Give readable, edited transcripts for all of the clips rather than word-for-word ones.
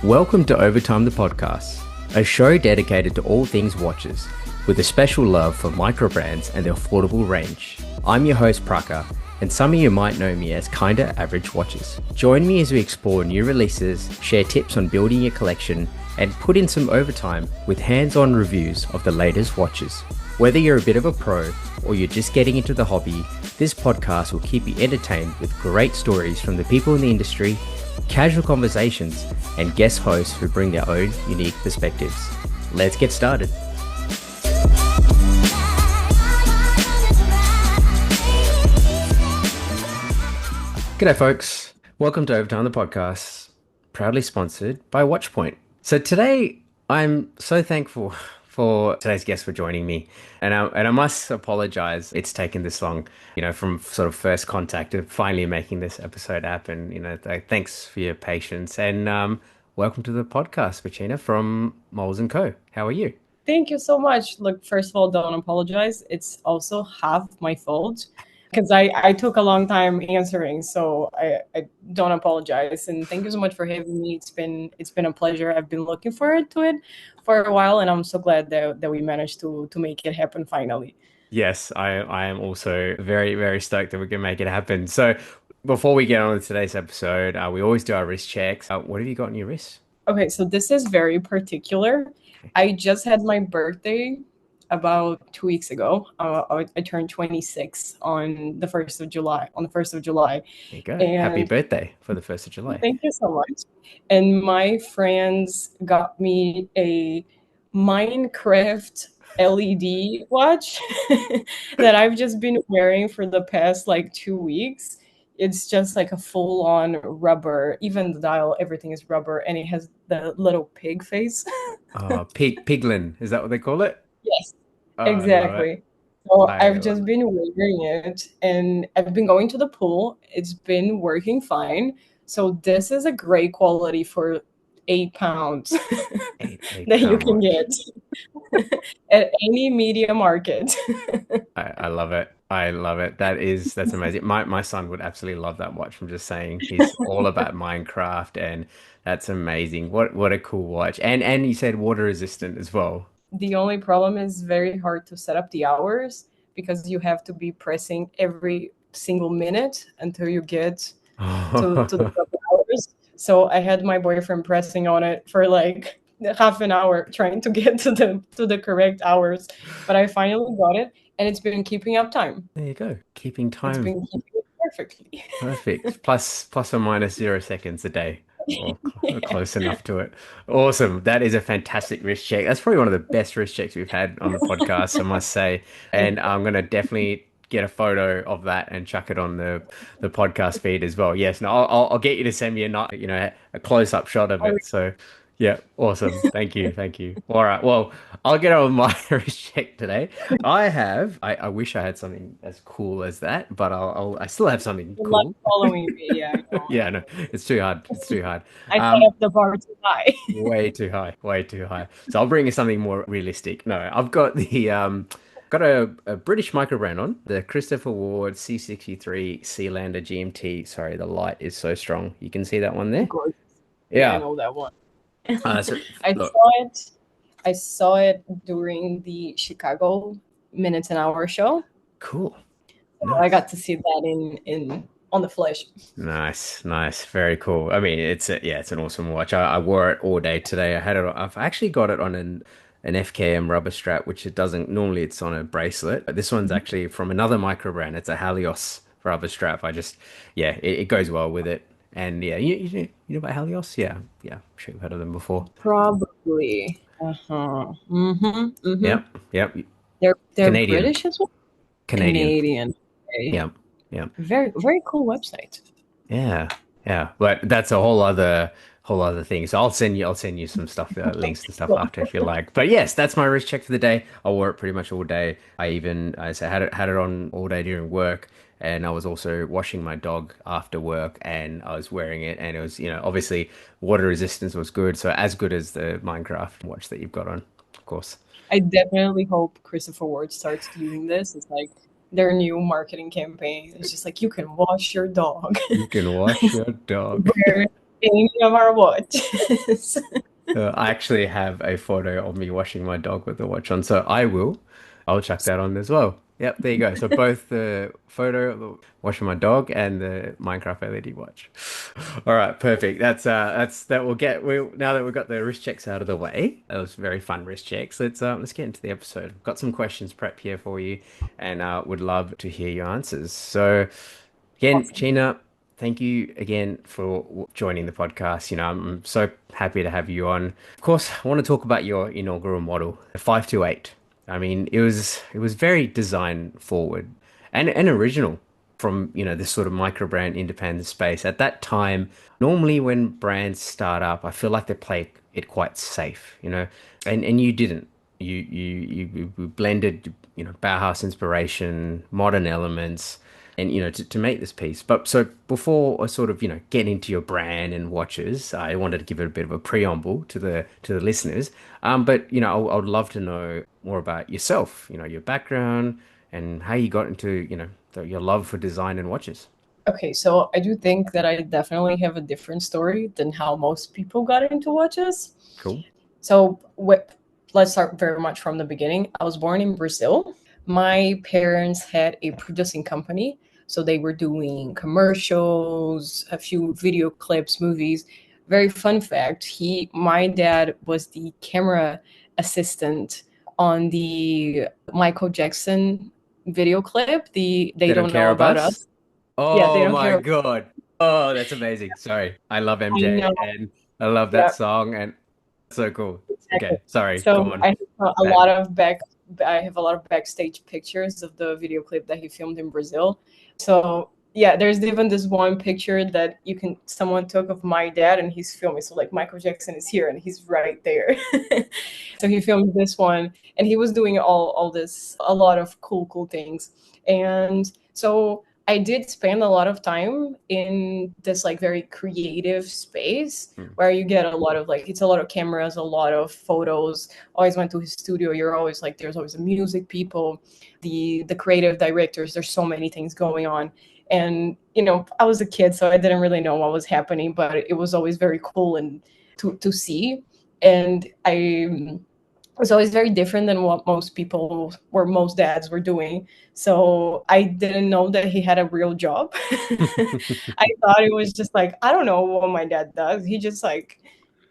Welcome to OverTime the podcast, a show dedicated to all things watches, with a special love for micro brands and their affordable range. I'm your host Praka, and some of you might know me as Kinda Average Watches. Join me as we explore new releases, share tips on building your collection, and put in some overtime with hands-on reviews of the latest watches. Whether you're a bit of a pro or you're just getting into the hobby, this podcast will keep you entertained with great stories from the people in the industry, casual conversations, and guest hosts who bring their own unique perspectives. Let's get started. G'day folks, welcome to Overtime the podcast, proudly sponsored by Watchpoint. So today I'm so thankful for today's guest for joining me, and I must apologize it's taken this long, from sort of first contact to finally making this episode happen. Thanks for your patience, and welcome to the podcast, Betina from Möels Co. How are you? Thank you so much. Look, first of all, don't apologize. It's also half my fault because I took a long time answering, so I don't apologize. And thank you so much for having me. It's been a pleasure. I've been looking forward to it for a while, and I'm so glad that we managed to make it happen finally. Yes, I am also very, very stoked that we can make it happen. So before we get on to today's episode, we always do our wrist checks. What have you got on your wrist? Okay, so this is very particular. I just had my birthday about 2 weeks ago. I turned 26 on the 1st of July. There you go. Happy birthday for the 1st of July. Thank you so much. And my friends got me a Minecraft LED watch that I've just been wearing for the past 2 weeks. It's just like a full-on rubber, even the dial, everything is rubber, and it has the little pig face. Piglin, is that what they call it? Yes, Oh, exactly. So I've just been wearing it, and I've been going to the pool. It's been working fine. So this is a great quality for £8 that you can get at any media market. I love it. I love it. That's amazing. My son would absolutely love that watch. I'm just saying, he's all about Minecraft, and that's amazing. What a cool watch. And you said water resistant as well. The only problem is very hard to set up the hours because you have to be pressing every single minute until you get to the proper hours. So I had my boyfriend pressing on it for half an hour trying to get to the correct hours, but I finally got it, and it's been keeping up time. There you go, keeping time. It's been keeping it perfectly. Perfect. Plus or minus 0 seconds a day, or close enough to it. Awesome. That is a fantastic wrist check. That's probably one of the best wrist checks we've had on the podcast, I must say. And I'm gonna definitely get a photo of that and chuck it on the podcast feed as well. Yes, no, I'll get you to send me a close-up shot of it. So yeah, awesome. Thank you. All right, well, I'll get on my wrist check today. I wish I had something as cool as that, but I still have something Good cool. luck following me, yeah. Yeah, no, it's too hard. I set up the bar too high. Way too high. So I'll bring you something more realistic. No, I've got a British micro brand on, the Christopher Ward C63 Sealander GMT. Sorry, the light is so strong. You can see that one there? Gorgeous. Yeah. I know that one. So, I saw it during the Chicago Minutes an Hour show. Cool. So nice. I got to see that in on the flesh. Nice, very cool. I mean, it's an awesome watch. I wore it all day today. I've actually got it on an FKM rubber strap, which it doesn't normally. It's on a bracelet. But this one's actually from another micro brand. It's a Halios rubber strap. It goes well with it. And yeah, you know about Halios? Yeah, I'm sure you've heard of them before. Probably. Yep. They're Canadian. British as well. Canadian. Okay. Yep. Very, very cool website. Yeah. But that's a whole other thing. So I'll send you some stuff, links to stuff after if you like. But yes, that's my wrist check for the day. I wore it pretty much all day. I had it on all day during work. And I was also washing my dog after work, and I was wearing it, and it was, obviously water resistance was good. So as good as the Minecraft watch that you've got on, of course. I definitely hope Christopher Ward starts doing this. It's like their new marketing campaign. It's just like, you can wash your dog. You can wash your dog. any of our watches. I actually have a photo of me washing my dog with the watch on, so I'll chuck that on as well. Yep, there you go. So both the photo of the washing my dog and the Minecraft LED watch. All right, perfect. That will get we now that we've got the wrist checks out of the way. That was very fun wrist checks. Let's get into the episode. I've got some questions prepped here for you, and would love to hear your answers. So. Again, Awesome. Gina, thank you again for joining the podcast. I'm so happy to have you on. Of course, I want to talk about your inaugural model, the 528. I mean, it was very design forward and original from, this sort of micro brand independent space. At that time, normally when brands start up, I feel like they play it quite safe, and you didn't. You blended, Bauhaus inspiration, modern elements and to make this piece. But so before I sort of get into your brand and watches, I wanted to give it a bit of a preamble to the listeners. But I would love to know more about yourself, your background and how you got into your love for design and watches. Okay, so I do think that I definitely have a different story than how most people got into watches. Cool. So let's start very much from the beginning. I was born in Brazil. My parents had a producing company, so they were doing commercials, a few video clips, movies. Very fun fact, my dad was the camera assistant on the Michael Jackson video clip, the They They don't Don't care Know of About us. Us. Yeah, they Oh don't my care. God. Oh, that's amazing. Sorry. I love I MJ know. and I love that Yeah. song and so cool. Exactly. Okay, sorry. Go So on. lot That of I have a lot of backstage pictures of the video clip that he filmed in Brazil. So yeah, there's even this one picture that someone took of my dad and he's filming. So like Michael Jackson is here and he's right there. So he filmed this one and he was doing all this, a lot of cool things. And so I did spend a lot of time in this like very creative space hmm. where you get a lot of like, it's a lot of cameras, a lot of photos. Always went to his studio. You're always like, there's always the music people, the creative directors. There's so many things going on. And I was a kid, so I didn't really know what was happening, but it was always very cool and to see. And I was always very different than what most dads were doing. So I didn't know that he had a real job. I thought it was just like, I don't know what my dad does. He just like,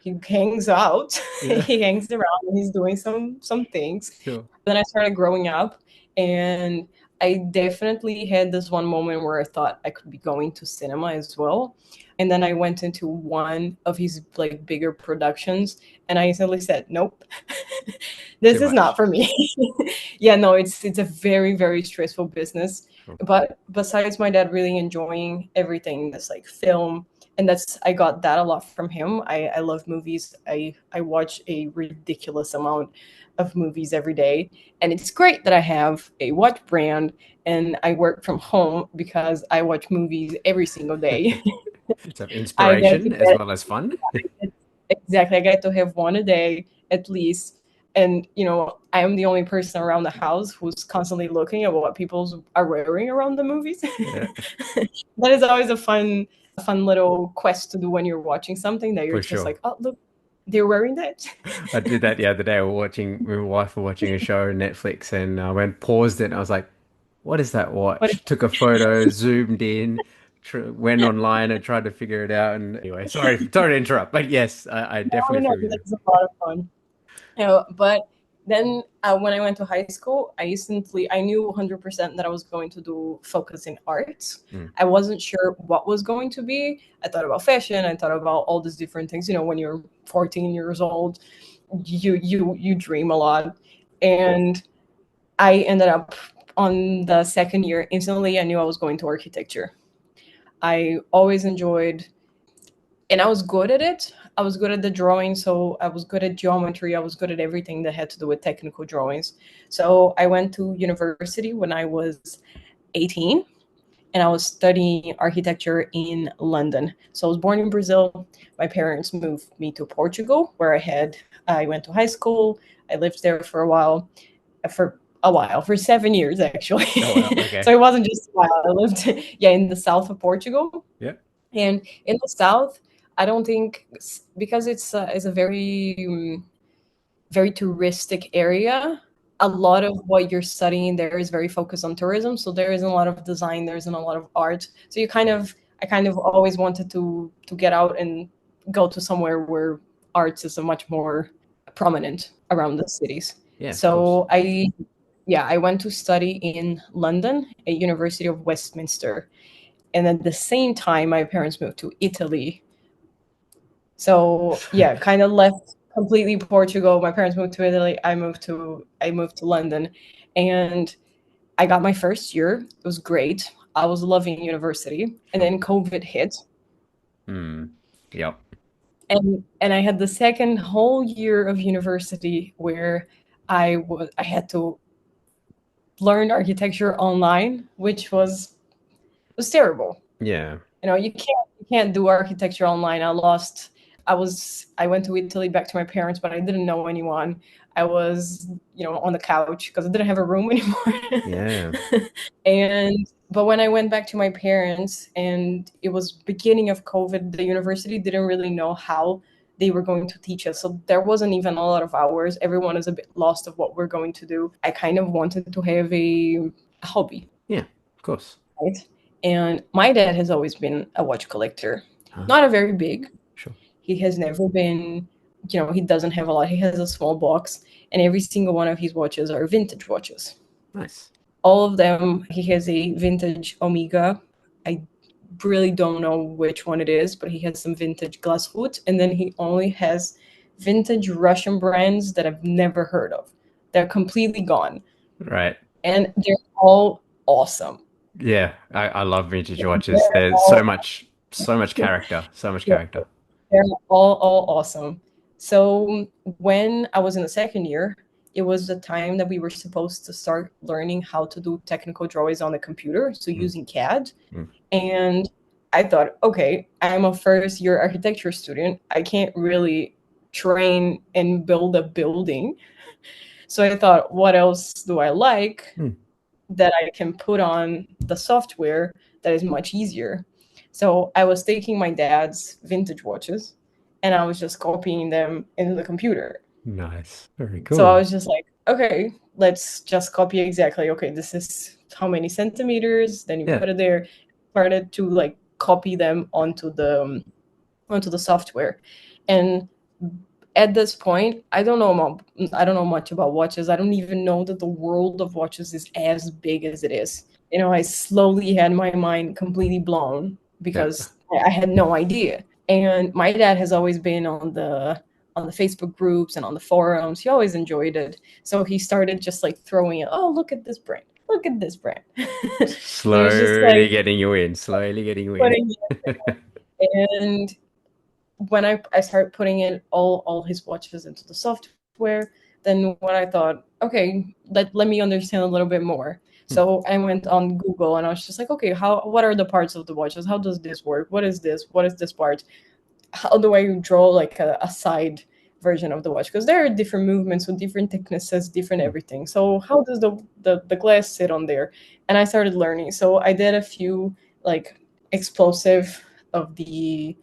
he hangs out, Yeah, he hangs around, and he's doing some things. sure. Then I started growing up, and I definitely had this one moment where I thought I could be going to cinema as well. And then I went into one of his like bigger productions, and I instantly said, "Nope, Too this is not much. for me." Yeah, no, it's a very stressful business. Sure. But besides my dad really enjoying everything that's like film, and I got that a lot from him. I love movies. I watch a ridiculous amount of movies every day, and it's great that I have a watch brand and I work from home because I watch movies every single day. So I get to inspiration as get well as fun. exactly. I get to have one a day at least. And I am the only person around the house who's constantly looking at what people are wearing around the movies. Yeah, That is always a fun little quest to do when you're watching something that you're for just sure. like, oh look, they're wearing that. I did that the other day. My wife were watching a show on Netflix and I went paused it and I was like, what is that But watch? Took a photo, zoomed in, went online and tried to figure it out. And anyway, sorry to interrupt, but yes, I no, definitely no, feel you that's a lot of fun. But then when I went to high school, I knew 100% that I was going to do focus in arts. there. I wasn't sure what was going to be. I thought about fashion. I thought about all these different things. When you're 14 years old, you dream a lot. And I ended up on the second year instantly. I knew I was going to architecture. I always enjoyed, and I was good at it. I was good at the drawing, so I was good at geometry. I was good at everything that had to do with technical drawings. So I went to university when I was 18 and I was studying architecture in London. So I was born in Brazil. My parents moved me to Portugal, where I went to high school. I lived there for 7 years actually. Oh, wow. So Okay. it wasn't just a while. I lived, yeah, in the south of Portugal. Yeah. And in the south, I don't think, because it's a very very touristic area. A lot of what you're studying there is very focused on tourism, so there isn't a lot of design, there isn't a lot of art. So I kind of always wanted to get out and go to somewhere where arts is a much more prominent around the cities. Yeah, of course. So I went to study in London at University of Westminster, and at the same time my parents moved to Italy. So yeah, kind of left completely Portugal. My parents moved to Italy. I moved to London, and I got my first year. It was great. I was loving university, and Sure. then COVID hit, Yep. and I had the second whole year of university where I had to learn architecture online, which was terrible. Yeah. You know, you can't do architecture online. I went to Italy back to my parents, but I didn't know anyone. I was, you know, on the couch because I didn't have a room anymore. Yeah. And but when I went back to my parents and it was beginning of COVID, the university didn't really know how they were going to teach us. So there wasn't even a lot of hours. Everyone is a bit lost of what we're going to do. I kind of wanted to have a hobby, Yeah, of course. right? And my dad has always been a watch collector. Huh? Not a very big. Sure. He has never been, you know, he doesn't have a lot. He has a small box, and every single one of his watches are vintage watches. Nice. All of them. He has a vintage Omega. I really don't know which one it is, but he has some vintage Glashut, and then he only has vintage Russian brands that I've never heard of. They're completely gone, Right. and they're all awesome. Yeah, I love vintage watches. They're There's all so much character, so much yeah, character. they're all awesome. So when I was in the second year, it was the time that we were supposed to start learning how to do technical drawings on the computer, so using CAD. Mm. And I thought, okay, I'm a first year architecture student. I can't really train and build a building. So I thought, what else do I like that I can put on the software that is much easier? So I was taking my dad's vintage watches and I was just copying them into the computer. Nice. Very So I cool. was just like, okay, let's just copy exactly. Okay, this is how many centimeters. Then you Yeah. put it there. Started to like copy them onto the software, and at this point, I don't know much about watches. I don't even know that the world of watches is as big as it is. You know, I slowly had my mind completely blown Yeah. because I had no idea. And my dad has always been on the Facebook groups and on the forums. He always enjoyed it. So he started just like throwing it, oh, look at this brand. Look at this brand. He was just Slowly like getting you in, slowly getting you in. putting it. And when I started putting in all his watches into the software, then when I thought, okay, let me understand a little bit more. So I went on Google and I was just like, okay, what are the parts of the watches? How does this work? What is this? What is this part? How do I draw like a side version of the watch? Because there are different movements with different thicknesses, different everything. So how does the glass sit on there? And I started learning. So I did a few like explosive of the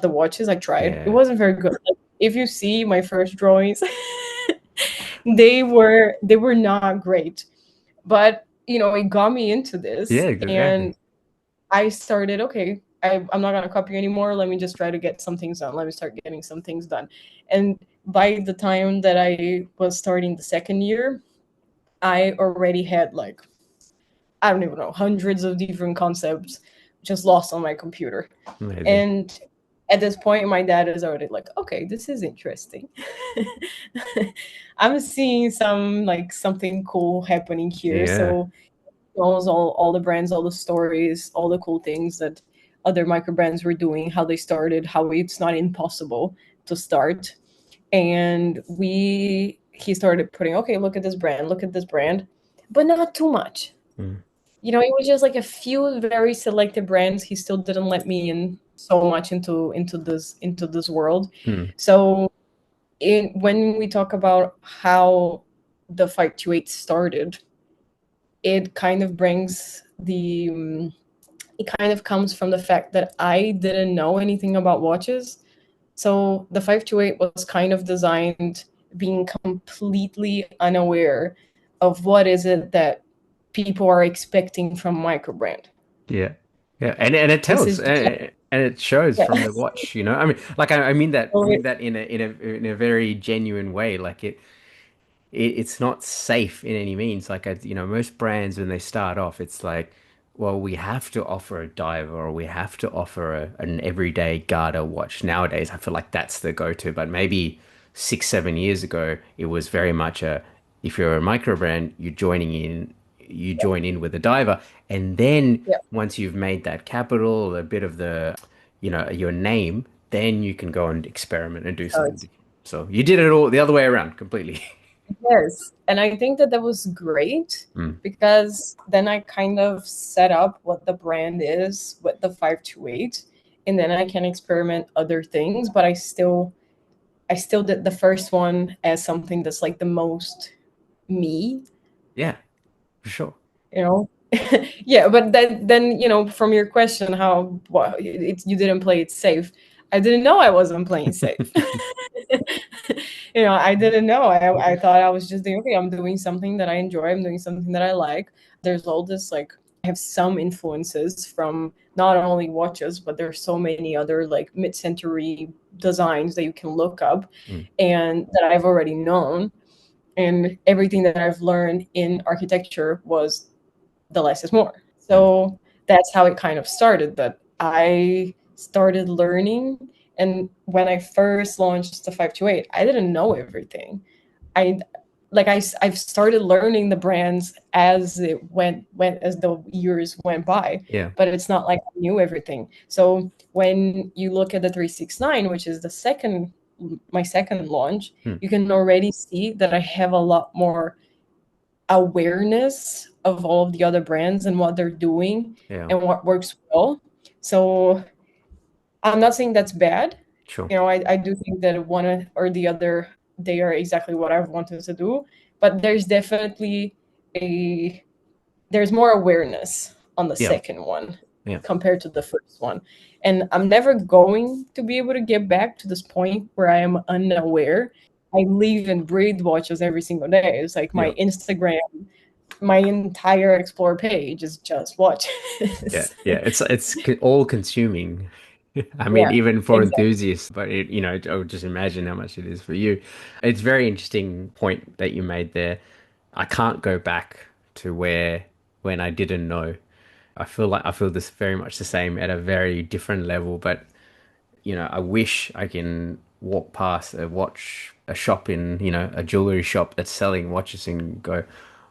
watches. I tried. It Yeah. wasn't very good. Like, if you see my first drawings, they were not great. But you know, it got me into Yeah, this, exactly. and I started, okay, I'm not going to copy anymore. Let me just try to get some things done. Let me start getting some things done. And by the time that I was starting the second year, I already had like, I don't even know, hundreds of different concepts just lost on my computer. Amazing. And at this point, my dad is already like, okay, this is interesting. I'm seeing some like something cool happening here. Yeah. So knows all the brands, all the stories, all the cool things that other micro brands were doing, how they started, how it's not impossible to start. And he started putting, okay, look at this brand, but not too much. Mm. You know, it was just like a few very selected brands. He still didn't let me in so much into this world. Mm. So when we talk about how the Fight to 8 started, it kind of brings it kind of comes from the fact that I didn't know anything about watches. So the 528 was kind of designed being completely unaware of what is it that people are expecting from microbrand. Yeah. Yeah. And it This tells is just and it shows yeah. from the watch, you know. I mean, like I mean that So in a very genuine way. Like it's not safe in any means. Like you know, most brands when they start off, it's like, well, we have to offer a diver or we have to offer an everyday Garda watch. Nowadays, I feel like that's the go-to. But maybe 6, 7 years ago, it was very much a if you're a micro brand, you join in with a diver, and then yeah. once you've made that capital, a bit of the, you know, your name, then you can go and experiment and do So something it's different. So you did it all the other way around completely. yes. And I think that that was great Mm. because then I kind of set up what the brand is with the 528, and then I can experiment other things, but I still did the first one as something that's like the most me, Yeah, for sure. you know. Yeah, but then from your question how you didn't play it safe. I didn't know I wasn't playing safe. I didn't know. I thought I was just doing okay. I'm doing something that I enjoy. I'm doing something that I like. There's all this like I have some influences from not only watches, but there's so many other like mid-century designs that you can look up Mm. and that I've already known. And everything that I've learned in architecture was the less is more. Mm. So that's how it kind of started. That I started learning, and when I first launched the 528, I didn't know everything. I I've started learning the brands as it went as the years went by, Yeah. but it's not like I knew everything. So when you look at the 369, which is the second my second launch, Mm. you can already see that I have a lot more awareness of all of the other brands and what they're doing Yeah. and what works well. So I'm not saying that's bad. Sure. I do think that one or the other, they are exactly what I've wanted to do. But there's definitely a there's more awareness on the Yeah. second one Yeah. compared to the first one. And I'm never going to be able to get back to this point where I am unaware. I live and breathe watches every single day. It's like Yeah. my Instagram, my entire explore page is just Yeah. watches. Yeah. All consuming. I mean, Yeah, even for exactly. enthusiasts, but you know, I would just imagine how much it is for you. It's very interesting point that you made there. I can't go back to where when I didn't know. I feel this very much the same at a very different level, but you know, I wish I can walk past a shop in, you know, a jewelry shop that's selling watches and go,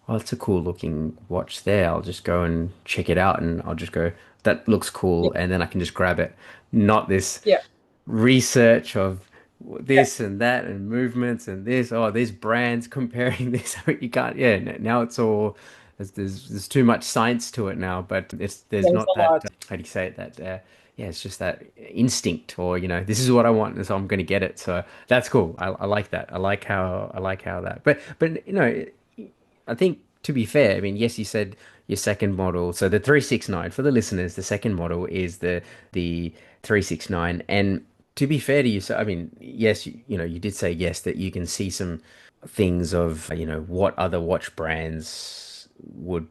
oh, it's a cool looking watch there. I'll just go and check it out and I'll just go, that looks Yeah, cool. And then I can just grab it. Not this yeah, research of yeah, this and that and movements and this, oh, there's brands comparing this. You can't, yeah, now it's all, there's too much science to it now, but there's there's not a that, lot. how do you say it, that, yeah, it's just that instinct or, you know, this is what I want, and so I'm going to get it. So that's cool. I like that. I like how that, but, you know, I think to be fair, I mean, yes, you said your second model. So the 369 for the listeners, the second model is the 369. And to be fair to you, so I mean, yes, you know, you did say yes that you can see some things of, you know, what other watch brands would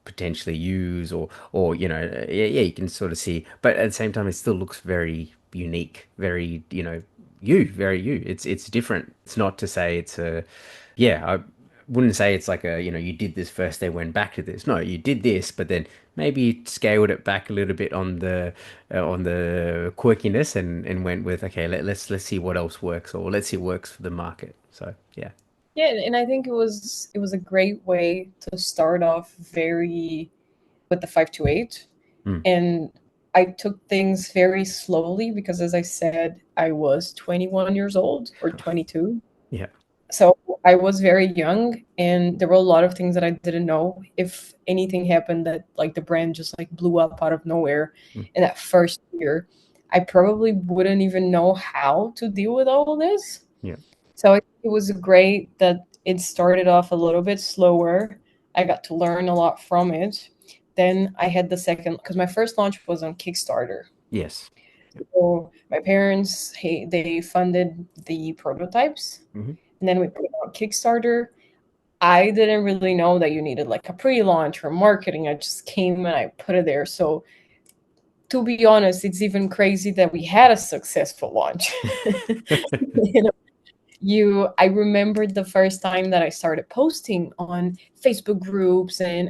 potentially use or you know, yeah, you can sort of see, but at the same time, it still looks very unique, very, you know, very you. It's different. It's not to say it's a, yeah, I wouldn't say it's like a, you know, you did this first, they went back to this. No, you did this, but then maybe scaled it back a little bit on the quirkiness and went with, okay, let's see what else works or let's see what works for the market. So yeah. Yeah, and I think it was a great way to start off very with the 528. Mm. And I took things very slowly because, as I said, I was 21 years old or 22. Yeah. So I was very young, and there were a lot of things that I didn't know. If anything happened that like the brand just like blew up out of nowhere Mm. in that first year, I probably wouldn't even know how to deal with all of this. Yeah. So it was great that it started off a little bit slower. I got to learn a lot from it. Then I had the second, because my first launch was on Kickstarter. Yes. So my parents, hey, they funded the prototypes, Hmm. and then we put it on Kickstarter. I didn't really know that you needed like a pre-launch or marketing. I just came and I put it there. So to be honest, it's even crazy that we had a successful launch. You know, I remembered the first time that I started posting on Facebook groups and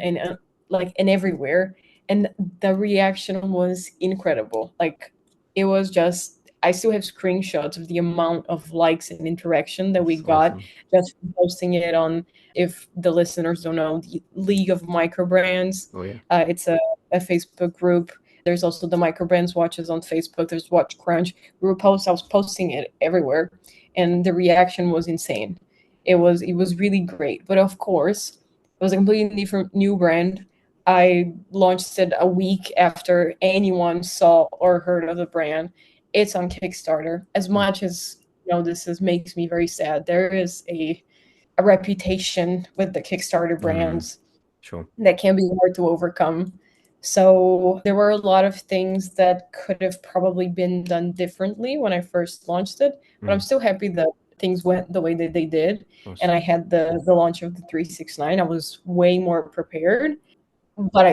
like and everywhere, and the reaction was incredible. Like it was just, I still have screenshots of the amount of likes and interaction that we That's got awesome. just from posting it on. If the listeners don't know, the League of Microbrands, Oh yeah. it's a Facebook group. There's also the Microbrands watches on Facebook. There's Watch Crunch. I was posting it everywhere, and the reaction was insane. It was really great. But of course, it was a completely different new brand. I launched it a week after anyone saw or heard of the brand. It's on Kickstarter. As Mm. much as makes me very sad. There is a reputation with the Kickstarter Mm. brands Sure. that can be hard to overcome. So there were a lot of things that could have probably been done differently when I first launched it, but I'm Mm. still happy that things went the way that they did. And I Awesome. had the launch of the 369. I was way more prepared, but I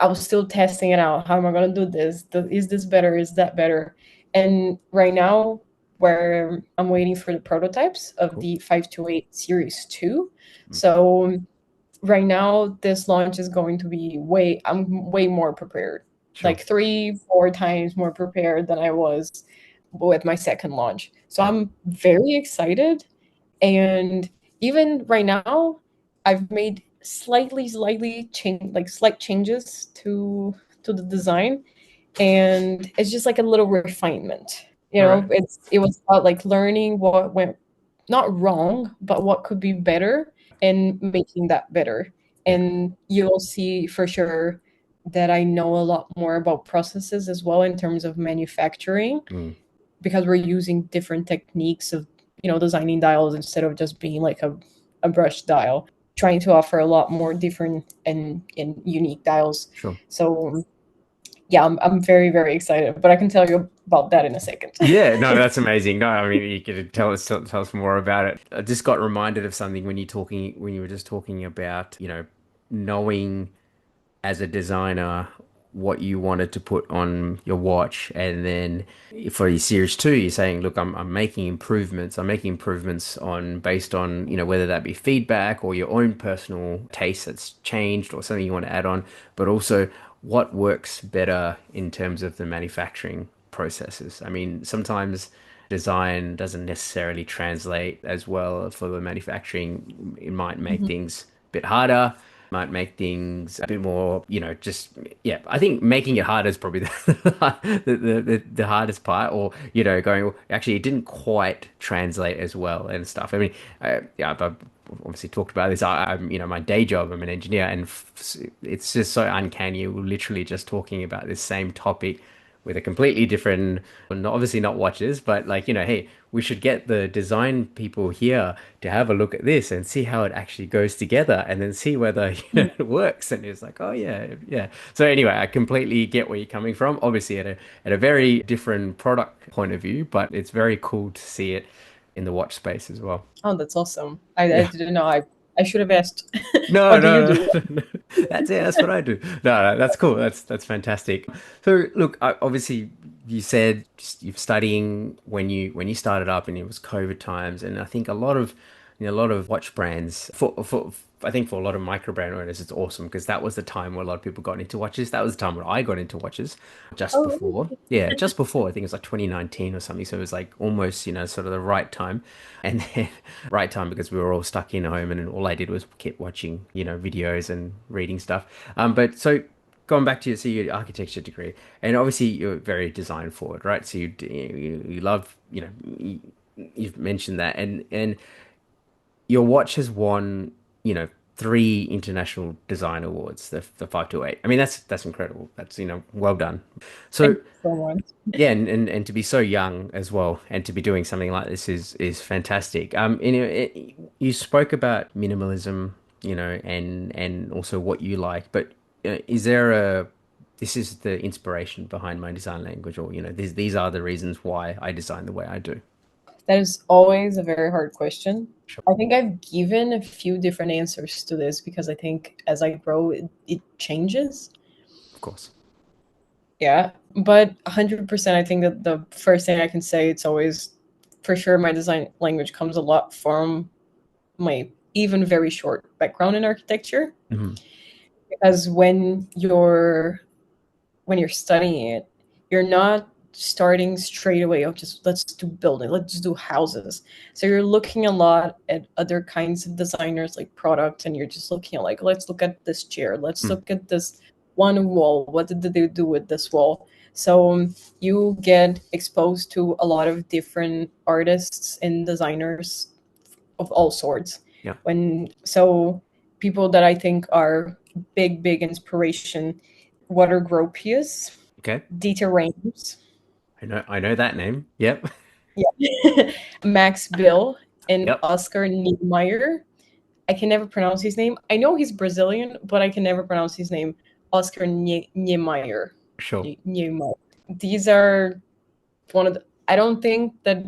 was still testing it out. How am I going to do this? Is this better? Is that better? And right now, where I'm waiting for the prototypes of Cool. the 528 Series 2. Mm. So right now this launch is going to be I'm way more prepared, Sure. like 3 4 times more prepared than I was with my second launch. So Yeah. I'm very excited. And even right now, I've made slight changes to the design, and it's just like a little refinement. All right. It was about like learning what went not wrong, but what could be better and making that better. Yeah. And you'll see for sure that I know a lot more about processes as well in terms of manufacturing, Mm. because we're using different techniques of designing dials instead of just being like a brush dial, trying to offer a lot more different and unique dials. Sure. So yeah, I'm very, very excited, but I can tell you about that in a second. Yeah, no, that's amazing. No, I mean, you could tell us more about it. I just got reminded of something when you were just talking about, knowing as a designer what you wanted to put on your watch, and then for your series two, you're saying, look, I'm making improvements. I'm making improvements on based on, whether that be feedback or your own personal taste that's changed or something you want to add on, but also what works better in terms of the manufacturing processes. I mean, sometimes design doesn't necessarily translate as well for the manufacturing. It might make Mhm. things a bit harder, might make things a bit more, just yeah. I think making it harder is probably the hardest part, or going, well, actually it didn't quite translate as well and stuff. I mean, yeah, I've obviously talked about this. I'm, my day job, I'm an engineer, and it's just so uncanny. We're literally just talking about this same topic with a completely different, obviously not watches, but like, hey, we should get the design people here to have a look at this and see how it actually goes together and then see whether, it works. And it's like, oh yeah, yeah. So anyway, I completely get where you're coming from. Obviously at a very different product point of view, but it's very cool to see it in the watch space as well. Oh, that's awesome. I Yeah. didn't know. I should have asked. No, What do you no, do? no, no. That's it. That's what I do. No, no, that's cool. That's fantastic. So, look, obviously, you said you're studying when you started up, and it was COVID times, and I think a lot of watch brands for I think for a lot of micro brand owners, it's awesome because that was the time where a lot of people got into watches. That was the time when I got into watches, just Oh, before. Yeah, just before. I think it was like 2019 or something. So it was like almost, sort of the right time. And then right time because we were all stuck in home and all I did was keep watching, videos and reading stuff. But so going back to your architecture degree, and obviously you're very design forward, right? So you love, you've mentioned that, and your watch has won, 3 international design awards, the 528. I mean, that's incredible. That's, well done. So thank you so much. yeah, and to be so young as well, and to be doing something like this is fantastic. You spoke about minimalism, and also what you like, but is there a this is the inspiration behind my design language, or these are the reasons why I design the way I do? That is always a very hard question. Sure. I think I've given a few different answers to this because I think as I grow, it changes. Of course. Yeah, but 100%, I think that the first thing I can say, it's always for sure my design language comes a lot from my even very short background in architecture. Hmm. Because when you're studying it, you're not starting straight away. Oh, just let's do building, let's do houses. So you're looking a lot at other kinds of designers, like product, and you're just looking at like, let's look at this chair, let's Mm. look at this one wall. What did they do with this wall? So you get exposed to a lot of different artists and designers of all sorts. Yeah. People that I think are big inspiration: Water Gropius, Okay. Dieter Rams, I know that name. Yep. yeah. Max Bill, and Yep. Oscar Niemeyer. I can never pronounce his name. I know he's Brazilian, but I can never pronounce his name. Oscar Niemeyer. Sure. Niemeyer. These are one of the, I don't think that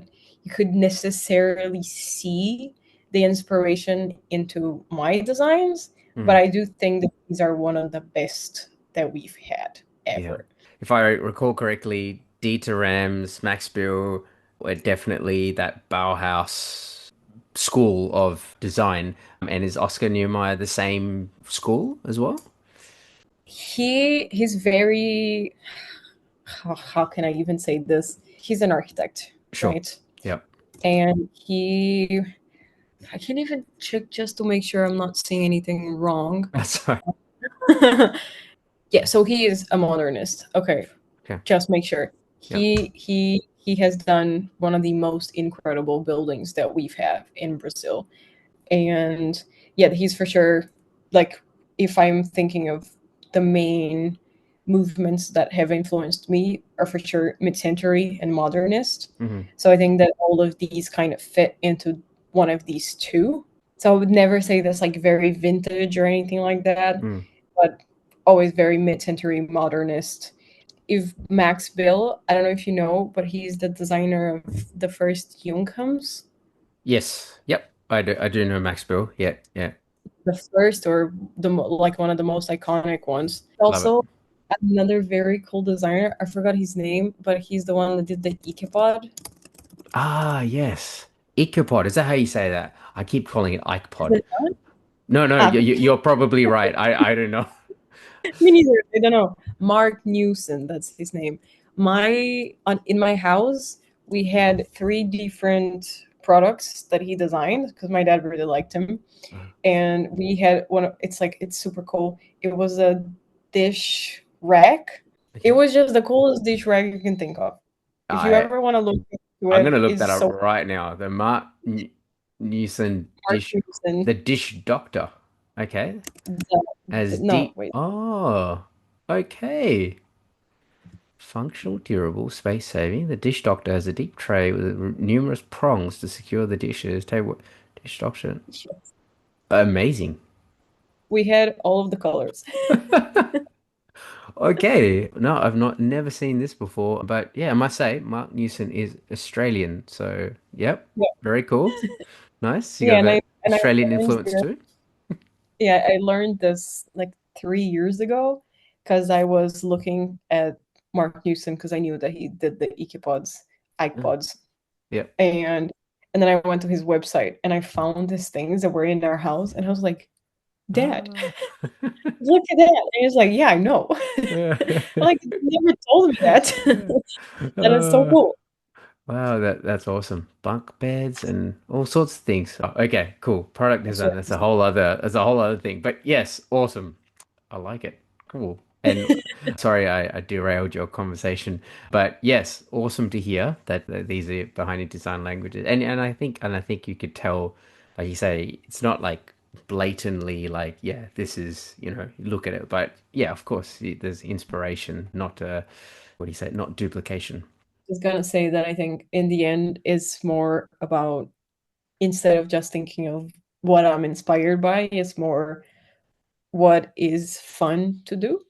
you could necessarily see the inspiration into my designs, but Mm. I do think that these are one of the best that we've had Yeah. ever. If I recall correctly, Dieter Rams, Max Bill were definitely that Bauhaus school of design. And is Oscar Niemeyer the same school as well? He's very, how can I even say this? He's an architect, Sure. right? Yep. And I can't even check just to make sure I'm not saying anything wrong. That's right. Yeah, so he is a modernist. Okay, Okay. just make sure. Yep. He has done one of the most incredible buildings that we've had in Brazil. And yeah, he's for sure, like, if I'm thinking of the main movements that have influenced me, are for sure mid-century and modernist. Hmm. So I think that all of these kind of fit into one of these two. So I would never say that's like very vintage or anything like that, Mm. but always very mid-century modernist. If Max Bill, I don't know if you know, but he's the designer of the first Junkams, Yes. Yep. I do know Max Bill. Yeah. Yeah. the first or like one of the most iconic ones. Love it. Also, another very cool designer. I forgot his name, but he's the one that did the Ikepod. Ah, yes. Icopod. Is that how you say that? I keep calling it Is Icopod. it not? No, no, Ah, you're probably right. I don't know. me neither. I don't know. Mark Newson, that's his name. In my house, we had three different products that he designed because my dad really liked him. And we had it's super cool. It was a dish rack. It Okay. was just the coolest dish rack you can think of. If you I ever want to look into I'm it, gonna look that is up so right now. The Newson Mark dish, Newson. the dish doctor. Okay. As No, deep. wait. Oh, okay. Functional, durable, space saving. The dish doctor has a deep tray with numerous prongs to secure the dishes. Table dish doctor. Amazing. We had all of the colors. Okay. No, I've not never seen this before, but yeah, I must say, Mark Newson is Australian. So, yep, Yeah, very cool. Nice. You yeah, got and that I Australian learned influence this. too? Yeah, I learned this like 3 years ago because I was looking at Mark Newson because I knew that he did the Ikipods, Mm. iPods, Yep. and then I went to his website and I found these things that were in our house, and I was like, "Dad, Ah. look at that!" And he was like, "Yeah, I know." Like, you never told me that. That is so Uh, cool. wow, that's awesome. Bunk beds and all sorts of things. Oh, okay, cool. Product That's design, right. that's a whole other thing. But yes, awesome. I like it. Cool. And sorry, I derailed your conversation. But yes, awesome to hear that these are behind the design languages. And I think you could tell, like you say, it's not like blatantly like, yeah, this is, look at it. But yeah, of course, there's inspiration, not what do you say, not duplication. Just gonna say that I think in the end it's more about, instead of just thinking of what I'm inspired by, it's more what is fun to do.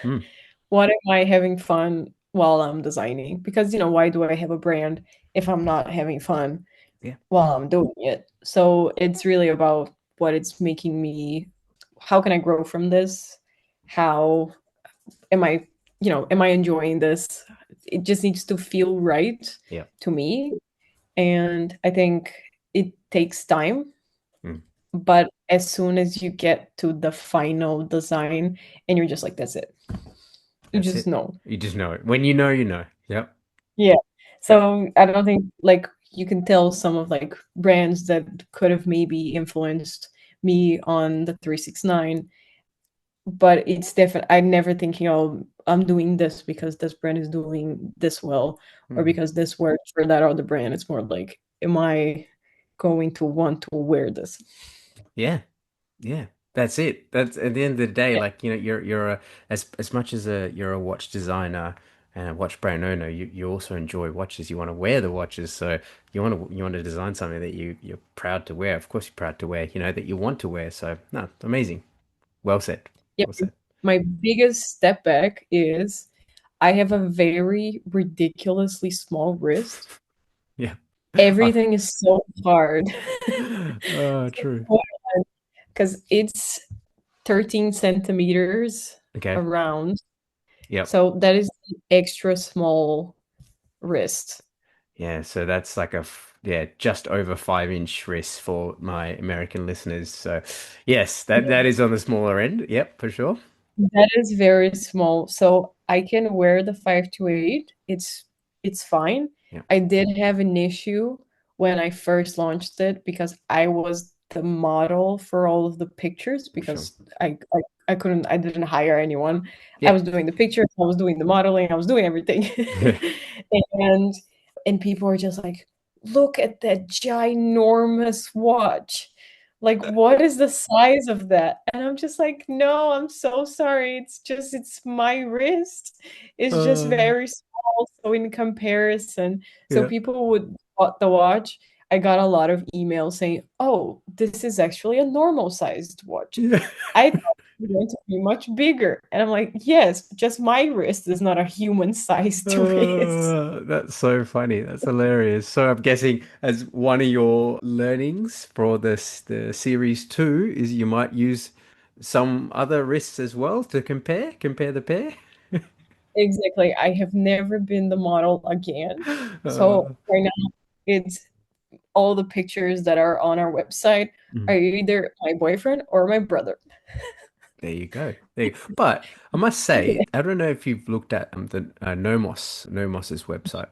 Mm, What am I having fun while I'm designing? Because, why do I have a brand if I'm not having fun yeah. while I'm doing it? So it's really about what it's making me, how can I grow from this? How am I, am I enjoying this? It just needs to feel right Yeah. to me. And I think it takes time, Mm, but as soon as you get to the final design and you're just like, that's it. You that's just it. know. You just know it. When you know, you know. Yep. Yeah. Yep. So I don't think like you can tell some of like brands that could have maybe influenced me on the 369, but it's different. I'm never thinking, oh, I'm doing this because this brand is doing this well or Mm. because this works for that other brand. It's more like, am I going to want to wear this? Yeah. Yeah, that's it. That's at the end of the day, Yeah. like you're a as much as you're a watch designer and a watch brand owner, you also enjoy watches. You want to wear the watches, so you want to design something that you're proud to wear. Of course, you're proud to wear. That you want to wear. So no, amazing. Well said. Yeah. Well said. My biggest step back is I have a very ridiculously small wrist. Yeah. I, Everything is so hard. oh, true. Because it's 13 centimeters Okay. around. Yep. So that is the extra small wrist. Yeah. So that's like yeah, just over 5 inch wrist for my American listeners. So yes, that is on the smaller end. Yep, for sure. That is very small. So I can wear the 528. It's fine. Yeah, I did have an issue when I first launched it because I was the model for all of the pictures for sure. because I didn't hire anyone. I Yeah. was doing the pictures, I was doing the modeling, I was doing everything. and and people were just like, look at that ginormous watch. Like, what is the size of that? And I'm just like, no, I'm so sorry. It's my wrist. It's just Uh, very small. So in comparison, so yeah. people would bought the watch. I got a lot of emails saying, oh, this is actually a normal sized watch. Yeah. I thought it was going to be much bigger. And I'm like, yes, just my wrist is not a human sized wrist. That's so funny. That's hilarious. So I'm guessing as one of your learnings for the series two is you might use some other wrists as well to compare the pair. Exactly. I have never been the model again. So Uh, right now, it's all the pictures that are on our website mm, are either my boyfriend or my brother. there you go. There you go. But I must say, I don't know if you've looked at the Nomos's website.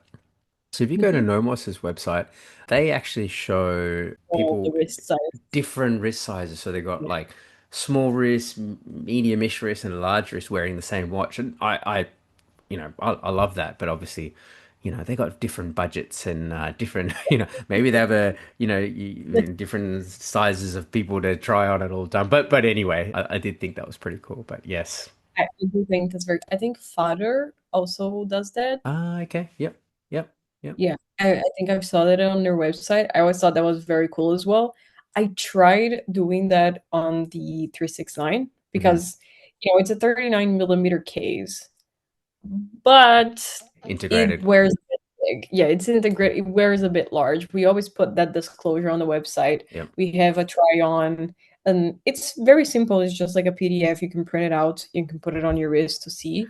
So if you go to Mhm. Nomos's website, they actually show All the people wrist size. different wrist sizes. So they got Yeah. like small wrist, medium-ish wrist, and large wrist wearing the same watch. And I love that. But obviously, they got different budgets and different, maybe they have different sizes of people to try on at all time. But anyway, I did think that was pretty cool. But yes. I do think that's very. I think Father also does that. Ah, okay. Yep. Yep. Yep. Yeah, I think I saw that on their website. I always thought that was very cool as well. I tried doing that on the 369 Hmm. because it's a 39 millimeter case, but it Integrated. wears a bit big. Yeah, it's integrated. It wears a bit large. We always put that disclosure on the website. Yep. We have a try on, and it's very simple. It's just like a PDF. You can print it out. You can put it on your wrist to see.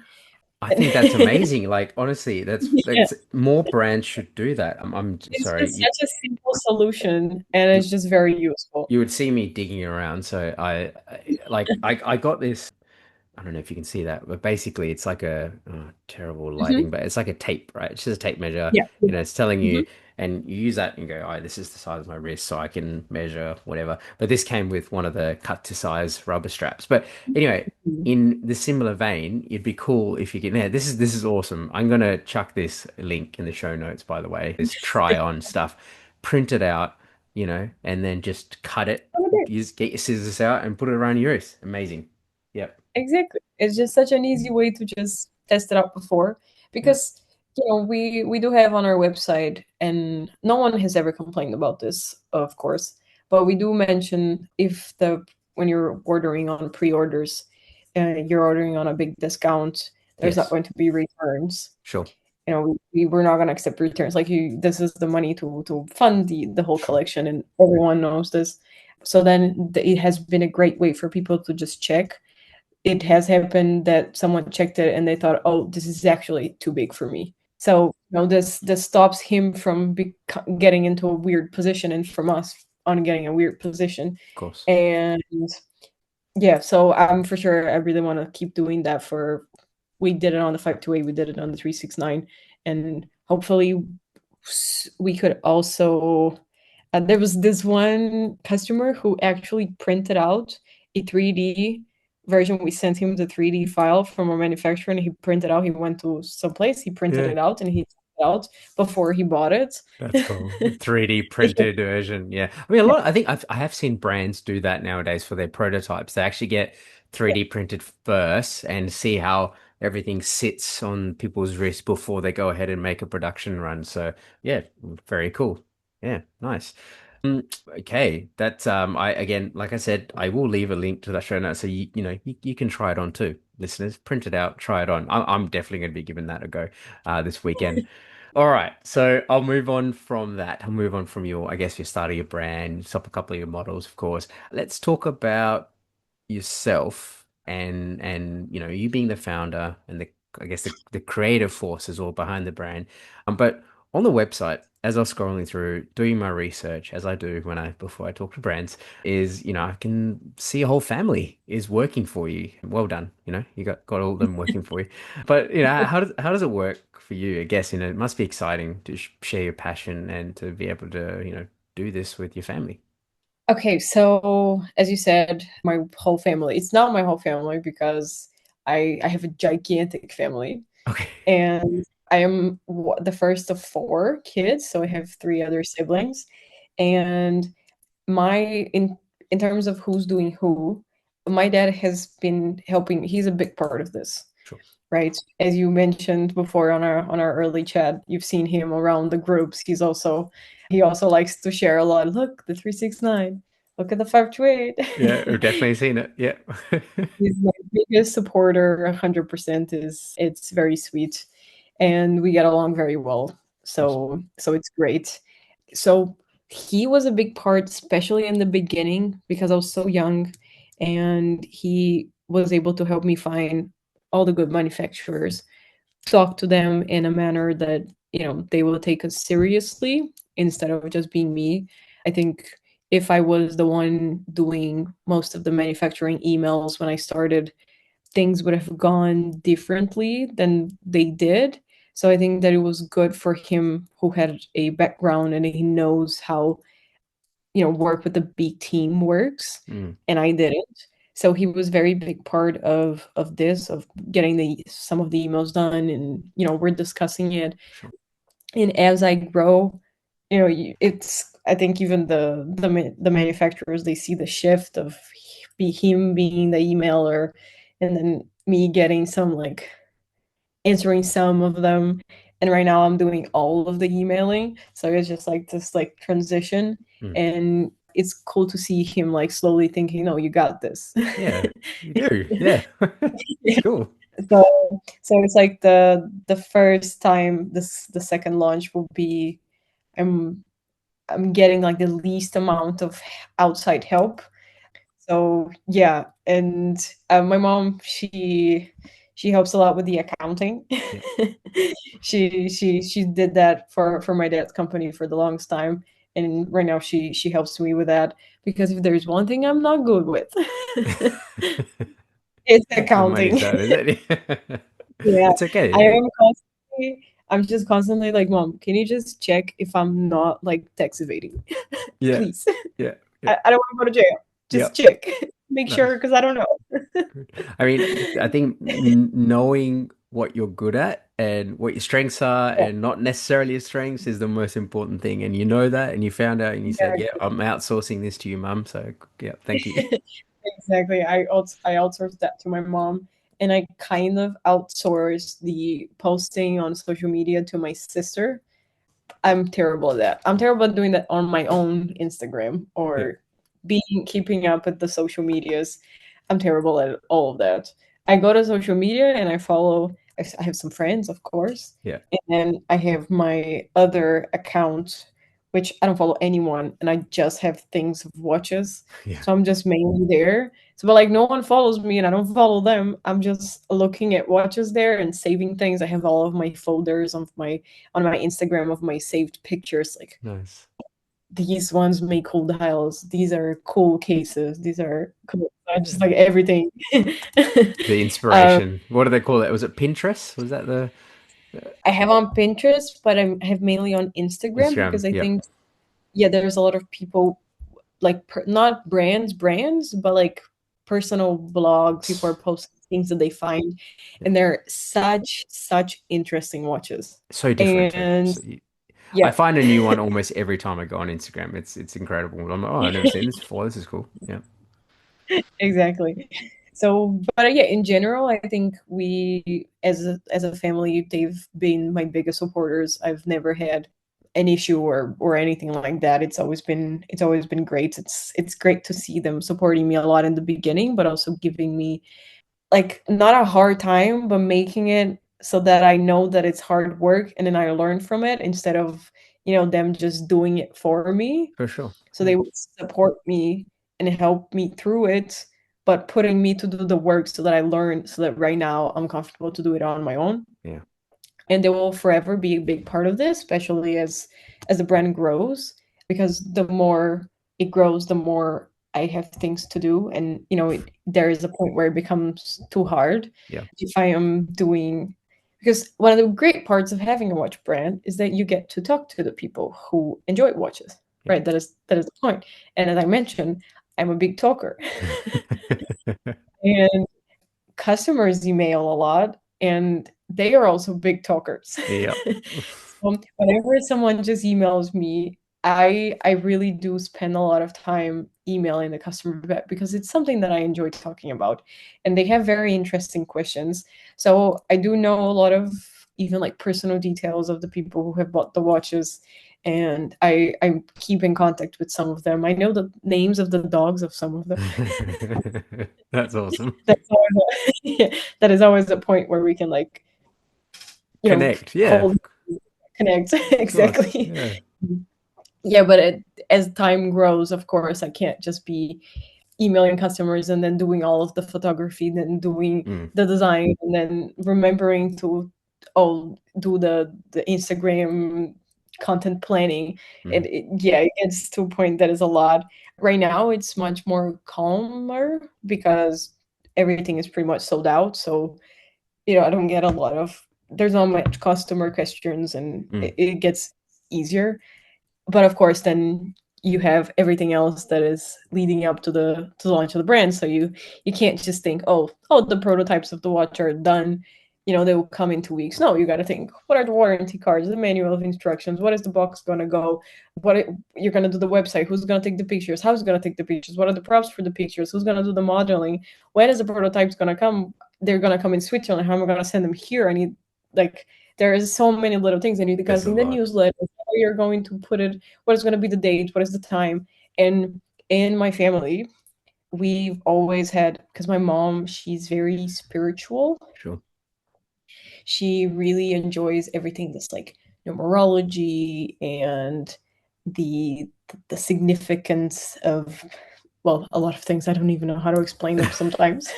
I think that's amazing. Like honestly, that's Yeah, that's more brands should do that. I'm it's sorry. just such a simple solution, and You it's just very useful. you would see me digging around. So I got this. I don't know if you can see that, but basically it's like a terrible Mhm. lighting, but it's like a tape, right? It's just a tape measure. Yeah. It's telling Mhm. you, and you use that and go, oh, this is the size of my wrist, so I can measure whatever. But this came with one of the cut to size rubber straps. But anyway, in the similar vein, it'd be cool if you can. Yeah, this is awesome. I'm gonna chuck this link in the show notes, by the way. This try on stuff, print it out, and then just cut it. Use get your scissors out and put it around your wrist. Amazing. Yep. Exactly. It's just such an easy way to just test it out before Yep. because we do have on our website and no one has ever complained about this, of course, but we do mention if the when you're ordering on pre-orders, you're ordering on a big discount, there's not Yes. going to be returns. Sure. You know, we're not going to accept returns. Like, this is the money to fund the whole Sure. collection, and everyone knows this. So then it has been a great way for people to just check. It has happened that someone checked it and they thought, oh, this is actually too big for me. So, this stops him from getting into a weird position, and from us on getting a weird position. Of course. And yeah, so I'm for sure I really want to keep doing that. We did it on the 528, we did it on the 369, and hopefully we could also there was this one customer who actually printed out a 3D version. We sent him the 3D file from our manufacturer, and he printed out. He went to some place, he printed Yeah. it out, and he took it out before he bought it. That's cool. 3D printed version. Yeah. I mean, I think I have seen brands do that nowadays for their prototypes. They actually get 3D printed first and see how everything sits on people's wrists before they go ahead and make a production run. So, yeah, very cool. Yeah, nice. Okay, that's I again, like I said, I will leave a link to that show notes so you can try it on too, listeners. Print it out, try it on. I'm definitely going to be giving that a go this weekend. All right, so I'll move on from that. I'll move on from I guess, your start of your brand, stop a couple of your models, of course. Let's talk about yourself and you being the founder and I guess the creative forces all behind the brand. But on the website, as I was scrolling through, doing my research, as I do before I talk to brands, is I can see a whole family is working for you. Well done, you got all of them working for you. But how does it work for you? I guess it must be exciting to share your passion and to be able to do this with your family. Okay, so as you said, my whole family. It's not my whole family because I have a gigantic family, Okay. and I am the first of four kids, so I have three other siblings. And my in terms of who's doing who, my dad has been helping. He's a big part of this, Sure. right? As you mentioned before on our early chat, you've seen him around the groups. He also likes to share a lot. Look, the 369. Look at the 528. Yeah, I've definitely seen it. Yeah. He's my biggest supporter. 100% is it's very sweet, and we get along very well. Awesome. So it's great. So he was a big part, especially in the beginning, because I was so young, and he was able to help me find all the good manufacturers, talk to them in a manner that they will take us seriously instead of just being me. I think if I was the one doing most of the manufacturing emails when I started, things would have gone differently than they did. So I think that it was good for him, who had a background and he knows how work with a big team works, Mm, and I didn't. So he was very big part of this, of getting some of the emails done, and we're discussing it. sure. And as I grow, it's I think even the manufacturers, they see the shift of him being the emailer, and then me getting some, like, answering some of them. And right now I'm doing all of the emailing, so it's just like this, like, transition. Mm. And it's cool to see him, like, slowly thinking, no, you got this. Yeah, you do. Yeah. It's cool. So it's like the first time, the second launch will be, i'm I'm getting, like, the least amount of outside help. So yeah, and my mom, she helps a lot with the accounting. Yeah. She did that for my dad's company for the longest time, and right now she helps me with that, because if there's one thing I'm not good with, it's The money accounting. side, is it? Yeah, It's okay. I Yeah. am constantly. I'm just constantly like, Mom, can you just check if I'm not, like, tax evading, Yeah. please? Yeah. Yeah. I don't want to go to jail. Yeah. Just check, make Nice. sure, because I don't know. Good. I mean, I think knowing what you're good at and what your strengths are Yeah, and not necessarily your strengths is the most important thing. And you know that, and you found out, and you said, "Yeah, yeah, I'm outsourcing this to you, mum." So, yeah, thank you. exactly. I outsourced that to my mom, and I kind of outsourced the posting on social media to my sister. I'm terrible at that. I'm terrible at doing that on my own Instagram Yeah. or being keeping up with the social medias. I'm terrible at all of that. I go to social media and I follow. I have some friends, of course, Yeah. and then I have my other account, which I don't follow anyone, and I just have things of watches. Yeah. So I'm just mainly there. So, but like no one follows me and I don't follow them. I'm just looking at watches there and saving things. I have all of my folders of my on my Instagram of my saved pictures. Like Nice. these ones make cool dials. These are cool cases. These are cool. I just Yeah. like everything. The um, inspiration. What do they call it? Was it Pinterest? Was that the I have on Pinterest, but I have mainly on Instagram Instagram? because I Yep. think yeah, there's a lot of people like not brands, but like personal blog. People are posting things that they find, Yeah. and they're such interesting watches. So different too. And So I yeah, find a new one almost every time I go on Instagram. It's incredible. I'm like, oh, I've never seen this before. This is cool. Yeah. exactly. So, but yeah, in general, I think we, as a family, they've been my biggest supporters. I've never had an issue or anything like that. It's always been great. It's great to see them supporting me a lot in the beginning, but also giving me like not a hard time, but making it so that I know that it's hard work and then I learn from it instead of, them just doing it for me. For sure. So Yeah. they would support me and help me through it, but putting me to do the work so that I learn so that right now I'm comfortable to do it on my own. Yeah. And they will forever be a big part of this, especially as the brand grows, because the more it grows, the more I have things to do, and there is a point where it becomes too hard Yeah. if I am doing. Because one of the great parts of having a watch brand is that you get to talk to the people who enjoy watches, Yeah. right? That is the point. And as I mentioned, I'm a big talker, and customers email a lot and they are also big talkers. Yep. So whenever someone just emails me, I really do spend a lot of time emailing the customer because it's something that I enjoy talking about. And they have very interesting questions. So I do know a lot of even like personal details of the people who have bought the watches. And I keep in contact with some of them. I know the names of the dogs of some of them. That's awesome. That's always yeah, that is always a point where we can like, Connect. Yeah. hold, connect. Of course. Exactly. Yeah. Yeah, but as time grows, of course, I can't just be emailing customers and then doing all of the photography, then doing Mm. the design, and then remembering to do the Instagram content planning. Mm. Yeah, it gets to a point that is a lot. Right now, it's much more calmer because everything is pretty much sold out. So I don't get a lot of there's not much customer questions, and Mm. it gets easier. But of course then you have everything else that is leading up to the launch of the brand, so you can't just think, oh, the prototypes of the watch are done, they will come in 2 weeks. No, you got to think, what are the warranty cards, the manual of instructions, what is the box going to go, you're going to do the website, who's going to take the pictures, how's going to take the pictures, what are the props for the pictures, who's going to do the modeling, when is the prototypes going to come, they're going to come in Switzerland, how am I going to send them here, I need like there is so many little things, and you got to There's a think the lot. newsletter, how you're going to put it, what is going to be the date, what is the time. And in my family, we've always had, because my mom, she's very spiritual. Sure. She really enjoys everything that's like numerology and the the significance of, well, a lot of things. I don't even know how to explain them sometimes.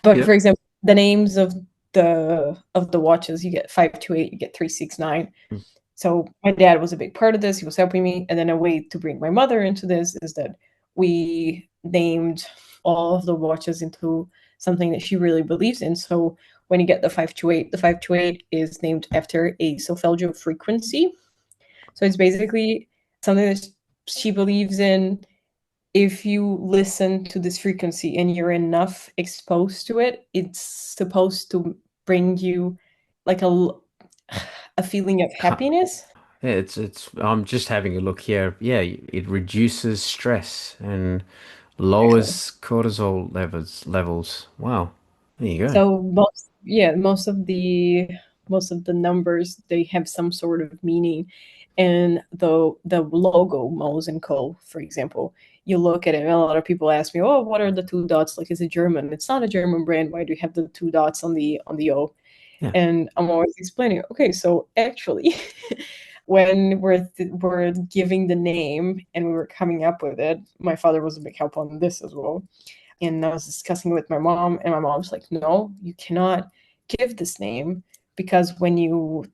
But for Yep. example, the names of the watches, you get 528, you get 369. Mm. So my dad was a big part of this. He was helping me. And then a way to bring my mother into this is that we named all of the watches into something that she really believes in. So when you get the 528 is named after a solfeggio frequency. So it's basically something that she believes in. If you listen to this frequency and you're enough exposed to it, it's supposed to bring you like a feeling of happiness. Yeah, it's I'm just having a look here. Yeah, it reduces stress and Exactly. lowers cortisol levels. Wow. There you go. So most of the numbers, they have some sort of meaning, and the logo Möels Co, for example, you look at it, and a lot of people ask me, oh, what are the two dots? Like, is it German? It's not a German brand. Why do you have the two dots on the O? Yeah. And I'm always explaining, okay, so actually, when we're giving the name and we were coming up with it, my father was a big help on this as well. And I was discussing it with my mom, and my mom was like, no, you cannot give this name, because when you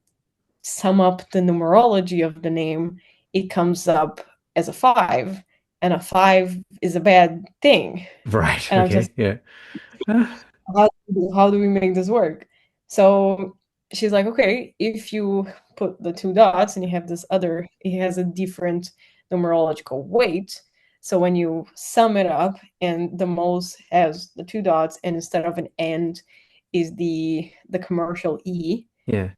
sum up the numerology of the name, it comes up as a 5, and a 5 is a bad thing. Right. And I'm just, Okay. Yeah. how do we make this work? So she's like, okay, if you put the two dots and you have this other, it has a different numerological weight. So when you sum it up and the most has the two dots, and instead of an and is the commercial E, Yeah.